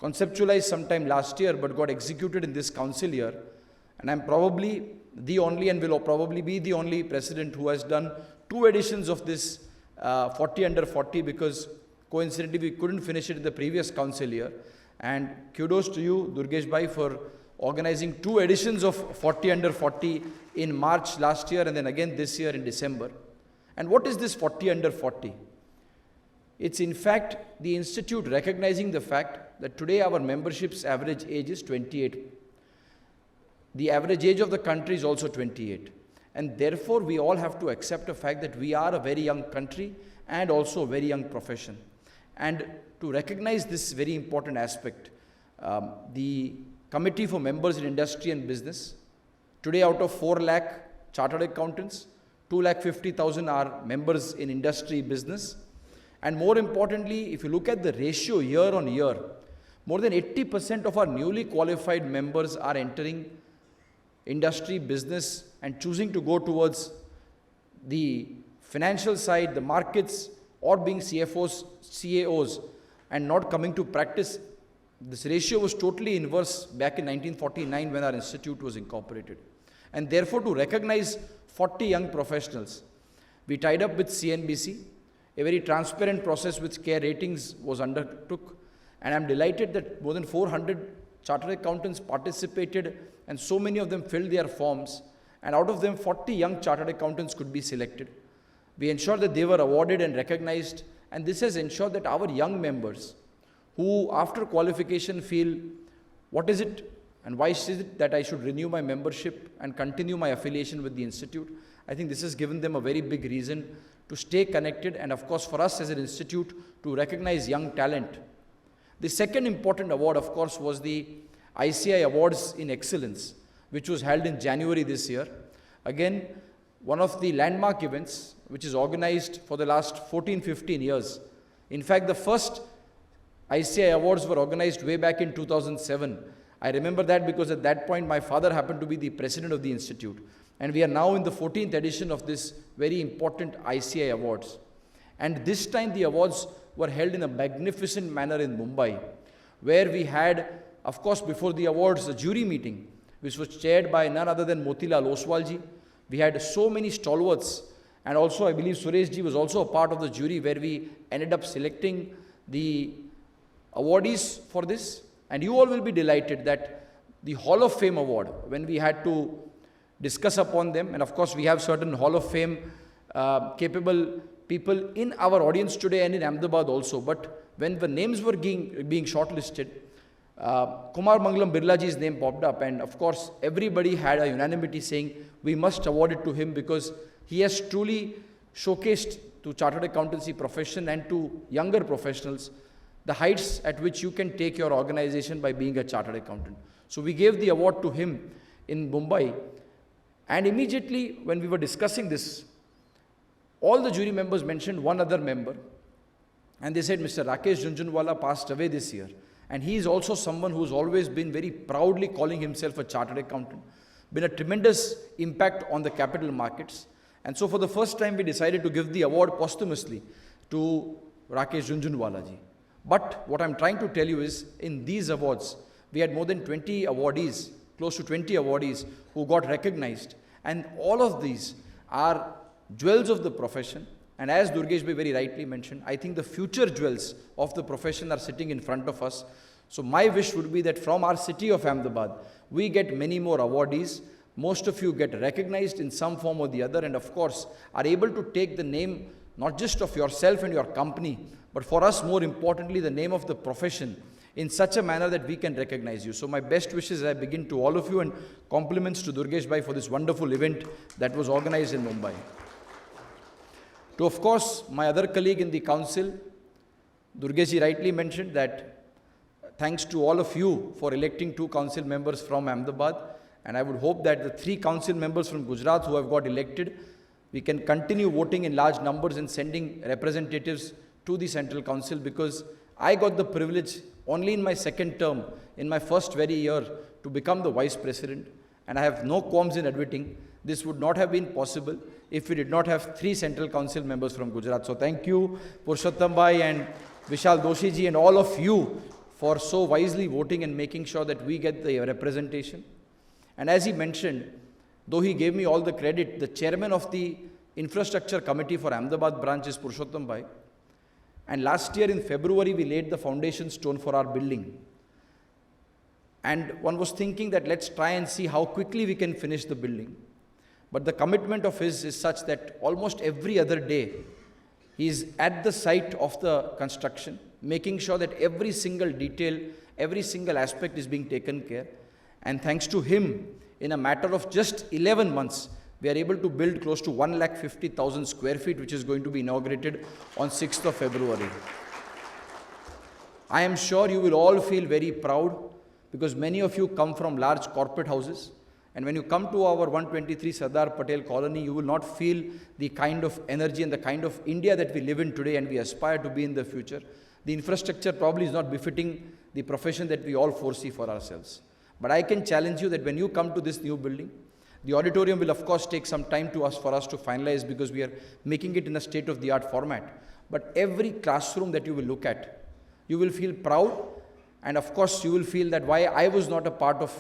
conceptualized sometime last year, but got executed in this council year. And I'm probably the only, and will probably be the only president who has done 2 editions of this 40 under 40, because coincidentally we couldn't finish it in the previous council year. And kudos to you, Durgesh Bhai, for organizing 2 editions of 40 under 40 in March last year and then again this year in December. And what is this 40 under 40? It's in fact the institute recognizing the fact that today our membership's average age is 28. The average age of the country is also 28. And therefore we all have to accept the fact that we are a very young country and also a very young profession. And to recognize this very important aspect, the Committee for Members in Industry and Business, today out of 4 lakh chartered accountants, 2,50,000 are members in industry business. And more importantly, if you look at the ratio year on year, more than 80% of our newly qualified members are entering industry, business, and choosing to go towards the financial side, the markets, or being CFOs, CAOs, and not coming to practice. This ratio was totally inverse back in 1949 when our institute was incorporated. And therefore, to recognize 40 young professionals, we tied up with CNBC. A very transparent process with CARE Ratings was undertook, and I'm delighted that more than 400 chartered accountants participated, and so many of them filled their forms, and out of them 40 young chartered accountants could be selected. We ensured that they were awarded and recognized, and this has ensured that our young members who after qualification feel, what is it and why is it that I should renew my membership and continue my affiliation with the institute? I think this has given them a very big reason to stay connected, and of course for us as an institute to recognize young talent. The second important award, of course, was the ICI Awards in Excellence, which was held in January this year. Again, one of the landmark events which is organized for the last 14-15 years. In fact, the first ICI Awards were organized way back in 2007. I remember that because at that point my father happened to be the president of the institute. And we are now in the 14th edition of this very important ICI Awards. And this time the awards were held in a magnificent manner in Mumbai, where we had, of course, before the awards, a jury meeting, which was chaired by none other than Motilal Oswal ji. We had so many stalwarts, and also I believe Suresh ji was also a part of the jury, where we ended up selecting the awardees for this. And you all will be delighted that the Hall of Fame award, when we had to discuss upon them, and of course we have certain Hall of Fame capable people in our audience today and in Ahmedabad also, but when the names were being shortlisted, Kumar Mangalam Birla ji's name popped up, and of course everybody had a unanimity saying we must award it to him because he has truly showcased to chartered accountancy profession and to younger professionals the heights at which you can take your organization by being a chartered accountant. So we gave the award to him in Mumbai, and immediately when we were discussing this, all the jury members mentioned one other member, and they said Mr. Rakesh Jhunjhunwala passed away this year, and he is also someone who's always been very proudly calling himself a chartered accountant, been a tremendous impact on the capital markets. And so for the first time we decided to give the award posthumously to Rakesh Jhunjhunwala ji. But what I'm trying to tell you is, in these awards, we had more than 20 awardees, close to 20 awardees who got recognized, and all of these are jewels of the profession. And as Durgesh Bhai very rightly mentioned, I think the future jewels of the profession are sitting in front of us. So my wish would be that from our city of Ahmedabad, we get many more awardees. Most of you get recognized in some form or the other, and of course are able to take the name not just of yourself and your company, but for us more importantly the name of the profession in such a manner that we can recognize you. So my best wishes I begin to all of you, and compliments to Durgesh Bhai for this wonderful event that was organized in Mumbai. To of course my other colleague in the council, Durgesh ji rightly mentioned that thanks to all of you for electing 2 council members from Ahmedabad, and I would hope that the 3 council members from Gujarat who have got elected, we can continue voting in large numbers and sending representatives to the Central Council, because I got the privilege only in my second term, in my first very year, to become the Vice President, and I have no qualms in admitting this would not have been possible if we did not have 3 Central Council members from Gujarat. So thank you, Purushottam Bhai and Vishal Doshi ji and all of you for so wisely voting and making sure that we get the representation. And as he mentioned, though he gave me all the credit, the chairman of the Infrastructure Committee for Ahmedabad branch is Purushottam Bhai. And last year in February, we laid the foundation stone for our building. And one was thinking that let's try and see how quickly we can finish the building. But the commitment of his is such that almost every other day, he is at the site of the construction, making sure that every single detail, every single aspect is being taken care. And thanks to him, in a matter of just 11 months, we are able to build close to 150,000 square feet, which is going to be inaugurated on 6th of February. I am sure you will all feel very proud, because many of you come from large corporate houses. And when you come to our 123 Sardar Patel colony, you will not feel the kind of energy and the kind of India that we live in today and we aspire to be in the future. The infrastructure probably is not befitting the profession that we all foresee for ourselves. But I can challenge you that when you come to this new building, the auditorium will of course take some time for us to finalize, because we are making it in a state-of-the-art format. But every classroom that you will look at, you will feel proud, and of course you will feel that why I was not a part of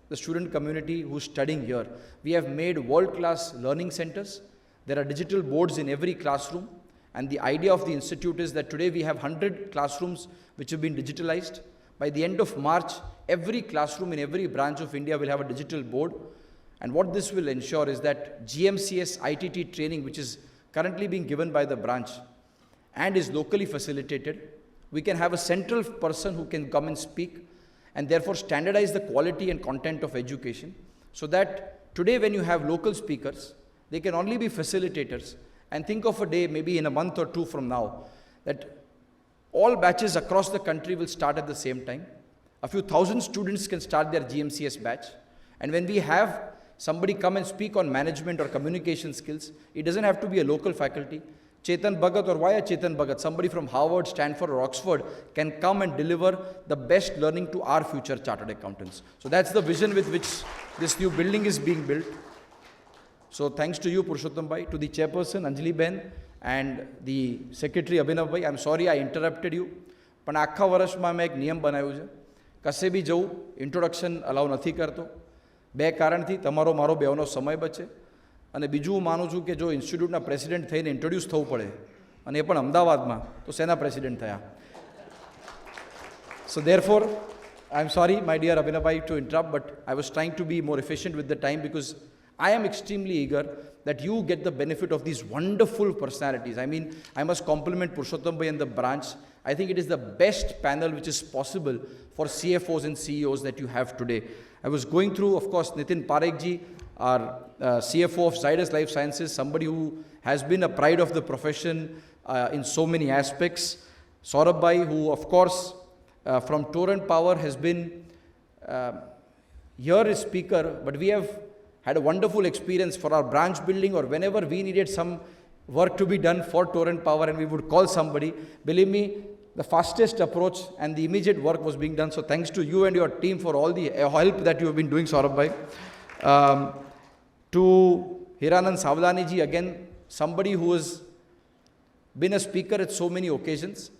the student community who's studying here. We have made world-class learning centers. There are digital boards in every classroom, and the idea of the institute is that today we have 100 classrooms which have been digitalized. By the end of March, every classroom in every branch of India will have a digital board. And what this will ensure is that GMCS ITT training, which is currently being given by the branch and is locally facilitated, we can have a central person who can come and speak, and therefore standardize the quality and content of education, so that today when you have local speakers, they can only be facilitators. And think of a day, maybe in a month or 2 from now, that all batches across the country will start at the same time. A few thousand students can start their GMCS batch. And when we have somebody come and speak on management or communication skills, it doesn't have to be a local faculty. Chetan Bhagat, or why a Chetan Bhagat? Somebody from Harvard, Stanford or Oxford can come and deliver the best learning to our future chartered accountants. So that's the vision with which this new building is being built. So thanks to you, Purushottam Bhai, to the chairperson, Anjali Ben, and the secretary, Abhinav Bhai. I'm sorry I interrupted you. પણ આખા વર્ષમાં મેં એક નિયમ બનાવ્યો છે, કશે બી જવું ઇન્ટ્રોડક્શન અલાઉ નથી કરતો. 2 કારણથી, તમારો મારો બેવનો સમય બચે, અને બીજું હું માનું છું કે જો ઇન્સ્ટિટ્યૂટના પ્રેસિડેન્ટ થઈને ઇન્ટ્રોડ્યુસ થવું પડે, અને એ પણ અમદાવાદમાં, તો શેના પ્રેસિડેન્ટ થયા? So therefore, I'm sorry, my dear Abhinav Bhai, to interrupt, but I was trying to be more efficient with the time, because I am extremely eager that you get the benefit of these wonderful personalities. I mean, I must compliment Purushottam Bhai and the branch. I think it is the best panel which is possible for CFOs and CEOs that you have today. I was going through, of course, Nitin Parekh ji, our CFO of Zydus Life Sciences, somebody who has been a pride of the profession in so many aspects. Saurabh Bhai, who of course from Torrent Power has been here as speaker, but we have had a wonderful experience for our branch building, or whenever we needed some work to be done for Torrent Power and we would call somebody, believe me, the fastest approach and the immediate work was being done. So thanks to you and your team for all the help that you have been doing, Saurabh Bhai. To Hiranand Savlani ji, again, somebody who has been a speaker at so many occasions,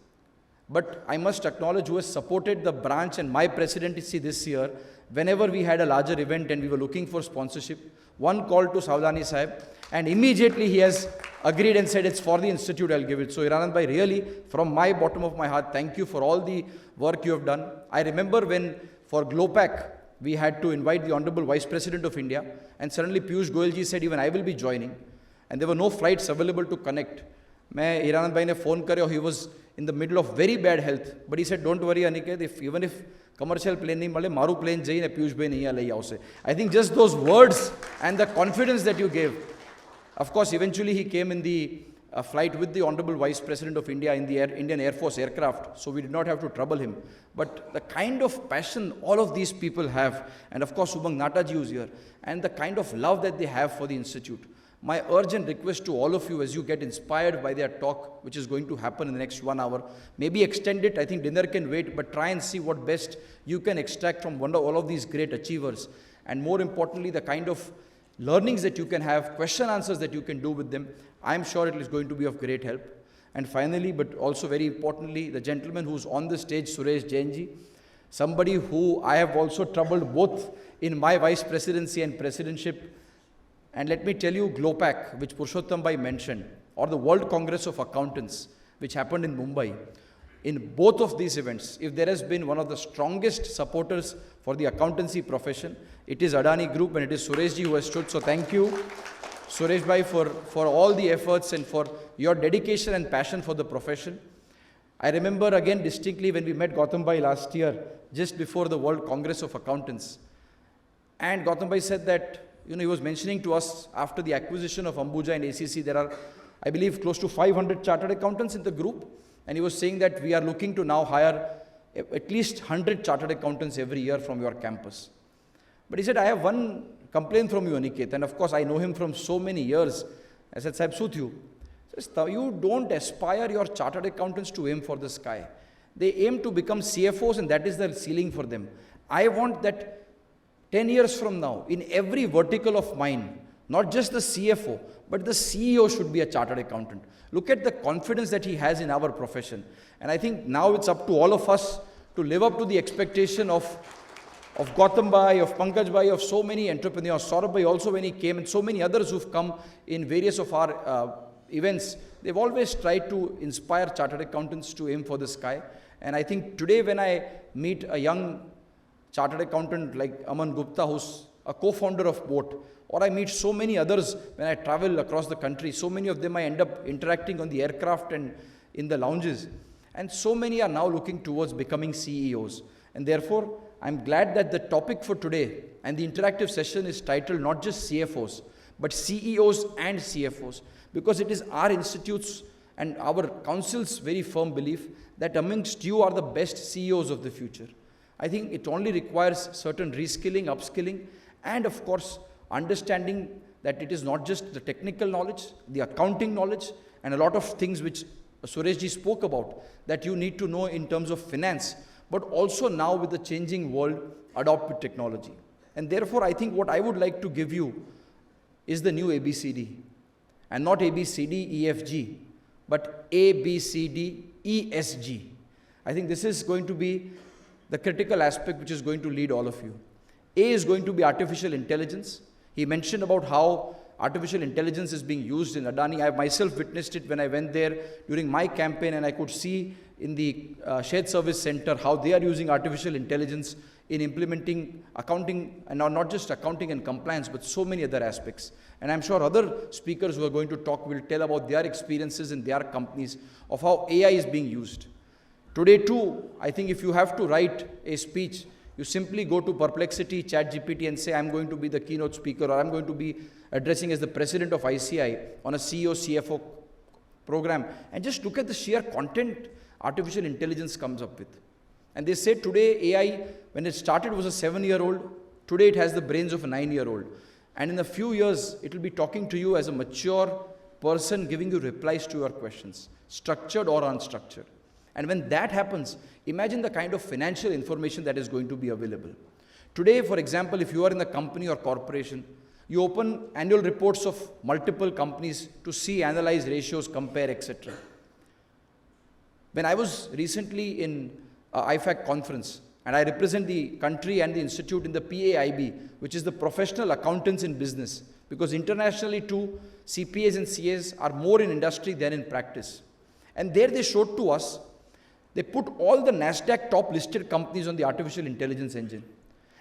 but I must acknowledge who has supported the branch and my presidency this year. Whenever we had a larger event and we were looking for sponsorship, one call to Savlani Sahib, and immediately he has agreed and said it's for the institute, I'll give it. So Hiranand Bhai, really, from my bottom of my heart, thank you for all the work you have done. I remember when for GLOPAC, we had to invite the Honorable Vice President of India, and suddenly Piyush Goyal ji said, even I will be joining. And there were no flights available to connect. मैं हिरानंद भाई ने phone करे और he was in the middle of very bad health, but he said, don't worry Aniket, even if commercial plane नहीं मिले, मारू plane जाइए ने पीयूष भाई नहीं आ ले आओ से. I think just those words and the confidence that you gave. Of course, eventually he came in the flight with the Honorable Vice President of India in the Indian Air Force aircraft, so we did not have to trouble him. But the kind of passion all of these people have, and of course Subhang Nataji was here, and the kind of love that they have for the institute. My urgent request to all of you as you get inspired by their talk, which is going to happen in the next 1 hour, maybe extend it, I think dinner can wait, but try and see what best you can extract from all of these great achievers. And more importantly, the kind of learnings that you can have, question answers that you can do with them, I'm sure it is going to be of great help. And finally, but also very importantly, the gentleman who's on the stage, Suresh Jainji, somebody who I have also troubled both in my vice presidency and presidentship. And let me tell you, GLOPAC, which Purushottam Bhai mentioned, or the World Congress of Accountants, which happened in Mumbai, in both of these events, if there has been one of the strongest supporters for the accountancy profession, it is Adani Group and it is Suresh ji who has stood. So thank you, Suresh Bhai, for all the efforts and for your dedication and passion for the profession. I remember again distinctly when we met Gautam Bhai last year, just before the World Congress of Accountants. And Gautam Bhai said that, he was mentioning to us after the acquisition of Ambuja and ACC, there are, I believe, close to 500 chartered accountants in the group. And he was saying that we are looking to now hire at least 100 chartered accountants every year from your campus. But he said, I have one complaint from you, Aniket. And of course, I know him from so many years. I said, Sahib, Suthu, you don't aspire your chartered accountants to aim for the sky. They aim to become CFOs and that is the ceiling for them. I want that 10 years from now, in every vertical of mine, not just the CFO, but the CEO should be a chartered accountant. Look at the confidence that he has in our profession. And I think now it's up to all of us to live up to the expectation of Gautam Bhai, of Pankaj Bhai, of so many entrepreneurs, Saurabh Bhai also when he came, and so many others who've come in various of our events. They've always tried to inspire chartered accountants to aim for the sky. And I think today when I meet a young chartered accountant like Aman Gupta, who's a co-founder of Boat, or I meet so many others when I travel across the country, so many of them I end up interacting on the aircraft and in the lounges. And so many are now looking towards becoming CEOs. And therefore, I'm glad that the topic for today and the interactive session is titled not just CFOs, but CEOs and CFOs, because it is our institutes and our council's very firm belief that amongst you are the best CEOs of the future. I think it only requires certain reskilling, upskilling, and of course, understanding that it is not just the technical knowledge, the accounting knowledge, and a lot of things which Suresh ji spoke about that you need to know in terms of finance, but also now with the changing world, adopt with technology. And therefore, I think what I would like to give you is the new ABCD. And not ABCD, EFG, but ABCD, ESG. I think this is going to be the critical aspect which is going to lead all of you. A is going to be artificial intelligence. He mentioned about how artificial intelligence is being used in Adani. I myself witnessed it when I went there during my campaign, and I could see in the shared service center how they are using artificial intelligence in implementing accounting, and not just accounting and compliance, but so many other aspects. And I'm sure other speakers who are going to talk will tell about their experiences in their companies of how AI is being used. Today too, I think if you have to write a speech, you simply go to Perplexity, ChatGPT and say, I'm going to be the keynote speaker, or I'm going to be addressing as the president of ICI on a CEO, CFO program, and just look at the sheer content artificial intelligence comes up with. And they say today AI, when it started, was a 7-year-old. Today it has the brains of a 9-year-old. And in a few years, it will be talking to you as a mature person, giving you replies to your questions, structured or unstructured. And when that happens, imagine the kind of financial information that is going to be available. Today, for example, if you are in a company or corporation, you open annual reports of multiple companies to see, analyze ratios, compare, etc. When I was recently in IFAC conference, and I represent the country and the institute in the PAIB, which is the Professional Accountants in Business. Because internationally too, CPAs and CAs are more in industry than in practice. And there they showed to us, they put all the NASDAQ top listed companies on the artificial intelligence engine.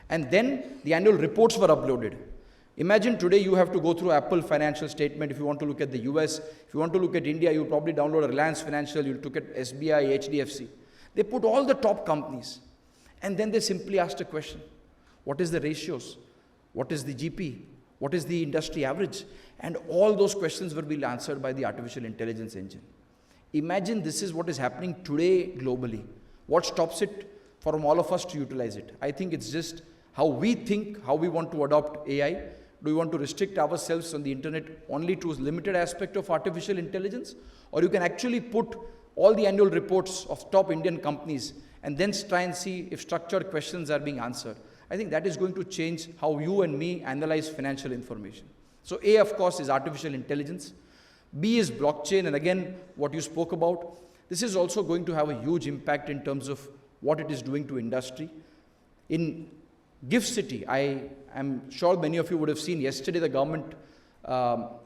And then the annual reports were uploaded. Imagine today you have to go through Apple financial statement. If you want to look at the US, if you want to look at India, you'll probably download a Reliance Financial, you'll look at SBI, HDFC. They put all the top companies. And then they simply asked a question. What is the ratios? What is the GP? What is the industry average? And all those questions will be answered by the artificial intelligence engine. Imagine this is what is happening today globally. What stops it from all of us to utilize it? I think it's just how we think, how we want to adopt AI. Do we want to restrict ourselves on the internet only to a limited aspect of artificial intelligence? Or you can actually put all the annual reports of top Indian companies and then try and see if structured questions are being answered. I think that is going to change how you and me analyze financial information. So A, of course, is artificial intelligence. B is blockchain, and again, what you spoke about. This is also going to have a huge impact in terms of what it is doing to industry. In Gift City, I am sure many of you would have seen yesterday the government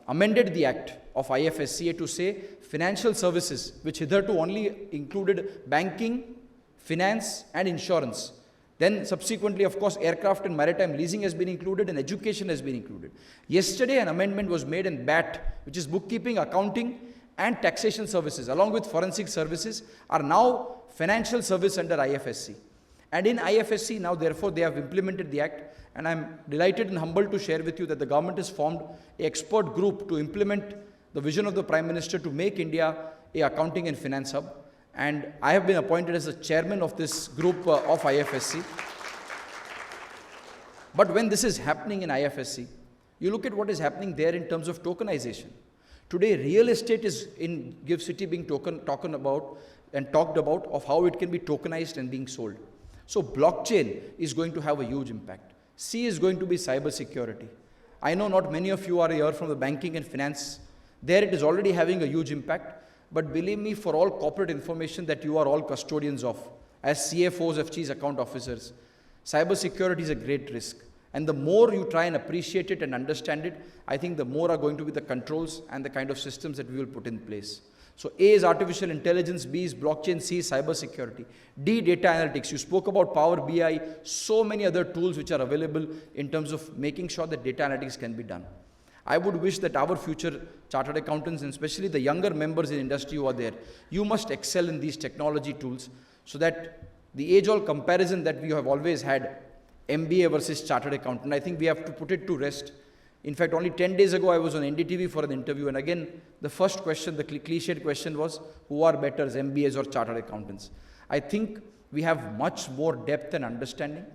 amended the act of IFSCA to say financial services, which hitherto only included banking, finance and insurance. Then subsequently, of course, aircraft and maritime leasing has been included and education has been included. Yesterday, an amendment was made in BAT, which is bookkeeping, accounting and taxation services, along with forensic services, are now financial service under IFSC. And in IFSC, now therefore, they have implemented the act. And I'm delighted and humbled to share with you that the government has formed an expert group to implement the vision of the Prime Minister to make India a accounting and finance hub. And I have been appointed as the chairman of this group of IFSC. But when this is happening in IFSC, you look at what is happening there in terms of tokenization. Today, real estate is in Gift City being talked about of how it can be tokenized and being sold. So blockchain is going to have a huge impact. C is going to be cyber security. I know not many of you are here from the banking and finance. There it is already having a huge impact. But believe me, for all corporate information that you are all custodians of, as CFOs, as Chief Account Officers, cyber security is a great risk. And the more you try and appreciate it and understand it, I think the more are going to be the controls and the kind of systems that we will put in place. So A is artificial intelligence, B is blockchain, C is cyber security, D data analytics. You spoke about Power BI, so many other tools which are available in terms of making sure that data analytics can be done. I would wish that our future chartered accountants, and especially the younger members in industry who are there, you must excel in these technology tools so that the age-old comparison that we have always had, MBA versus chartered accountant, I think we have to put it to rest. In fact, only 10 days ago, I was on NDTV for an interview, and again, the first question, the cliched question was, who are better, MBAs or chartered accountants? I think we have much more depth and understanding.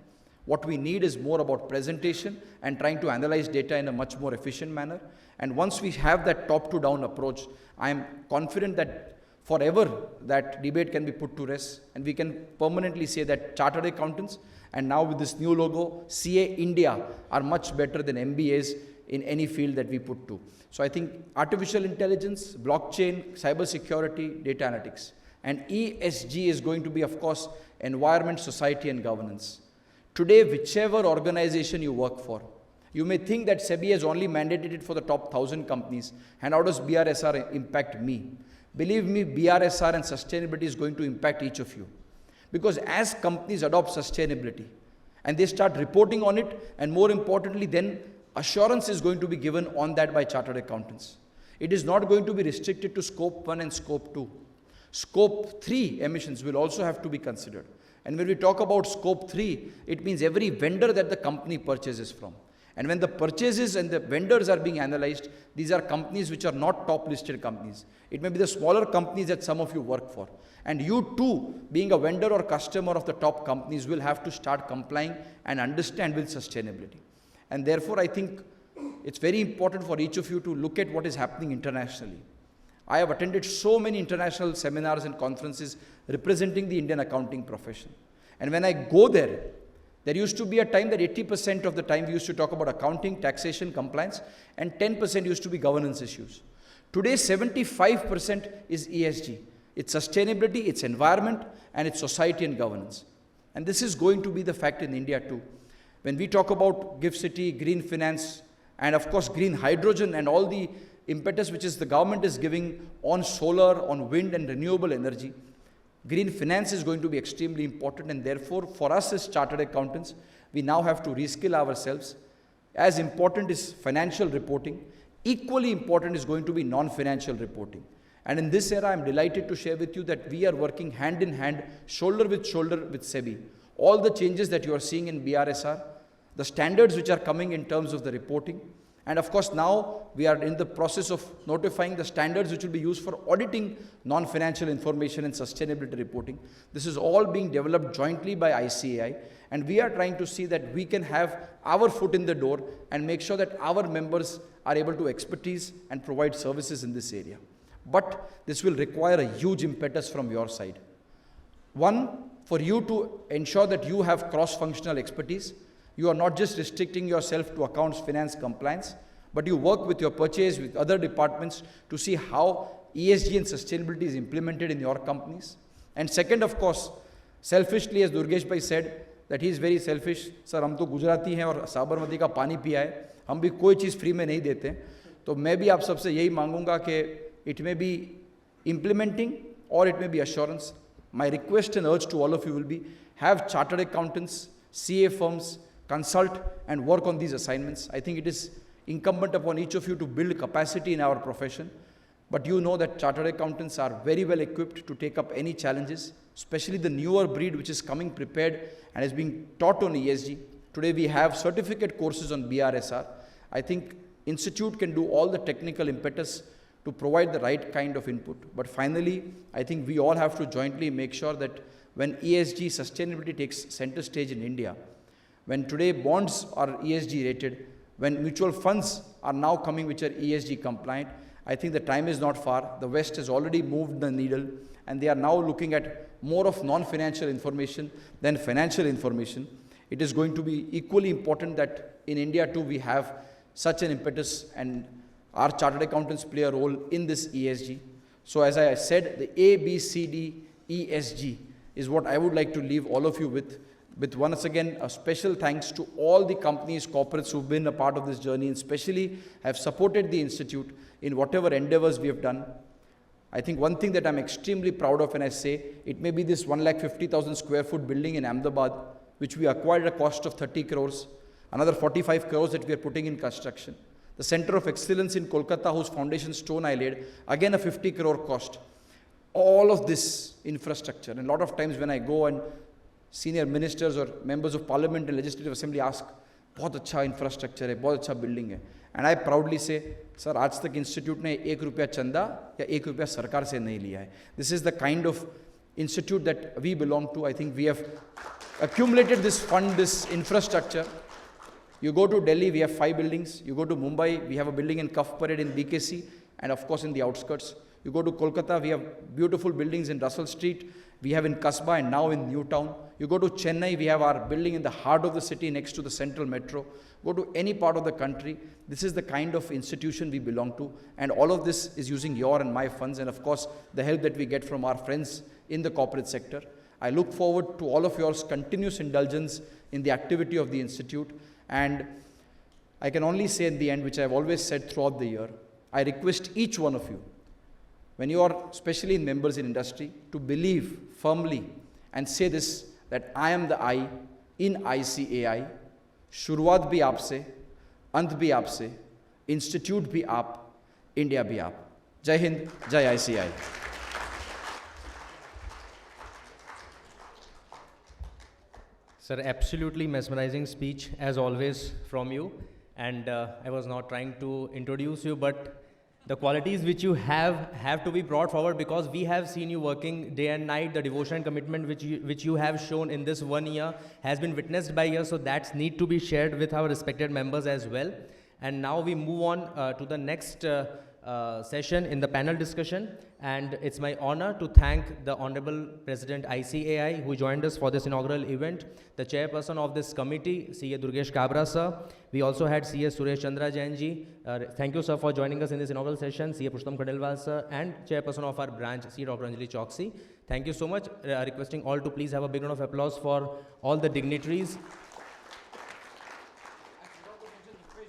What we need is more about presentation and trying to analyze data in a much more efficient manner. And once we have that top-to-down approach, I am confident that forever that debate can be put to rest, and we can permanently say that chartered accountants, and now with this new logo, CA India, are much better than MBAs in any field that we put to. So I think artificial intelligence, blockchain, cyber security, data analytics. And ESG is going to be, of course, environment, society, and governance. Today, whichever organization you work for, you may think that SEBI has only mandated it for the top 1,000 companies, and how does BRSR impact me? Believe me, BRSR and sustainability is going to impact each of you. Because as companies adopt sustainability, and they start reporting on it, and more importantly, then assurance is going to be given on that by chartered accountants. It is not going to be restricted to scope 1 and scope 2. Scope 3 emissions will also have to be considered. And when we talk about scope 3, it means every vendor that the company purchases from. And when the purchases and the vendors are being analyzed, these are companies which are not top listed companies. It may be the smaller companies that some of you work for. And you too, being a vendor or customer of the top companies, will have to start complying and understand with sustainability. And therefore, I think it's very important for each of you to look at what is happening internationally. I have attended so many international seminars and conferences representing the Indian accounting profession. And when I go there, there used to be a time that 80% of the time we used to talk about accounting, taxation, compliance, and 10% used to be governance issues. Today, 75% is ESG. It's sustainability, it's environment, and it's society and governance. And this is going to be the fact in India too. When we talk about Gift City, green finance, and of course green hydrogen and all the impetus which is the government is giving on solar, on wind and renewable energy. Green finance is going to be extremely important, and therefore for us as chartered accountants, we now have to reskill ourselves. As important is financial reporting, equally important is going to be non-financial reporting. And in this era, I am delighted to share with you that we are working hand in hand, shoulder with SEBI. All the changes that you are seeing in BRSR, the standards which are coming in terms of the reporting, and of course now we are in the process of notifying the standards which will be used for auditing non-financial information and sustainability reporting. This is all being developed jointly by ICAI, and we are trying to see that we can have our foot in the door and make sure that our members are able to expertise and provide services in this area. But this will require a huge impetus from your side. One, for you to ensure that you have cross-functional expertise. You are not just restricting yourself to accounts, finance, compliance, but you work with your purchase, with other departments to see how ESG and sustainability is implemented in your companies. And second, of course, selfishly, as Durgesh bhai said, that he is very selfish. Sir, हम तो गुजराती हैं और साबरमती का पानी पिया है, हम भी कोई चीज़ फ्री में नहीं देते. तो मैं भी आप सबसे यही मांगूंगा कि it may be implementing or it may be assurance. My request and urge to all of you will be, have chartered accountants, CA firms, consult and work on these assignments. I think it is incumbent upon each of you to build capacity in our profession. But you know that chartered accountants are very well equipped to take up any challenges, especially the newer breed which is coming prepared and is being taught on ESG. Today we have certificate courses on BRSR. I think Institute can do all the technical impetus to provide the right kind of input. But finally, I think we all have to jointly make sure that when ESG sustainability takes center stage in India, when today bonds are ESG rated, when mutual funds are now coming which are ESG compliant, I think the time is not far. The West has already moved the needle, and they are now looking at more of non-financial information than financial information. It is going to be equally important that in India too we have such an impetus, and our chartered accountants play a role in this ESG. So as I said, the A, B, C, D, ESG is what I would like to leave all of you with once again a special thanks to all the companies, corporates who've been a part of this journey and especially have supported the Institute in whatever endeavors we have done. I think one thing that I'm extremely proud of, and I say, it may be this 150,000 square foot building in Ahmedabad, which we acquired at a cost of 30 crores, another 45 crores that we are putting in construction. The Center of Excellence in Kolkata, whose foundation stone I laid, again a 50 crore cost. All of this infrastructure, and a lot of times when I go and senior ministers or members of parliament and legislative assembly ask, बहुत अच्छा infrastructure है, बहुत अच्छा building है. And I proudly say, sir, आज तक institute ने 1 रुपया चंदा या 1 रुपया सरकार से नहीं लिया है. This is the kind of institute that we belong to. I think we have accumulated this fund, this infrastructure. You go to Delhi, we have 5 buildings. You go to Mumbai, we have a building in Kaf Parade in BKC, and of course in the outskirts. You go to Kolkata, we have beautiful buildings in Russell Street. We have in Kasbah and now in Newtown. You go to Chennai, we have our building in the heart of the city next to the Central Metro. Go to any part of the country. This is the kind of institution we belong to. And all of this is using your and my funds and of course the help that we get from our friends in the corporate sector. I look forward to all of yours continuous indulgence in the activity of the Institute. And I can only say in the end, which I have always said throughout the year, I request each one of you, when you are especially in members in industry, to believe firmly and say this, that I am the I in ICAI, शुरुआत भी आपसे, अंत भी आपसे, institute भी आप, India भी आप. जय हिंद, जय ICAI. Sir, absolutely mesmerizing speech as always from you. And I was not trying to introduce you, but the qualities which you have to be brought forward, because we have seen you working day and night. The devotion and commitment which you have shown in this 1 year has been witnessed by us, so that's need to be shared with our respected members as well. And now we move on to the next session in the panel discussion, and it's my honor to thank the Honorable President ICAI who joined us for this inaugural event, the chairperson of this committee, CA Durgesh Kabra sir. We also had CA Suresh Chandra Jain ji. Thank you sir for joining us in this inaugural session, CA Purushottam Khandelwal sir, and chairperson of our branch, CA Dr. Anjali Choksi. Thank you so much. Requesting all to please have a big round of applause for all the dignitaries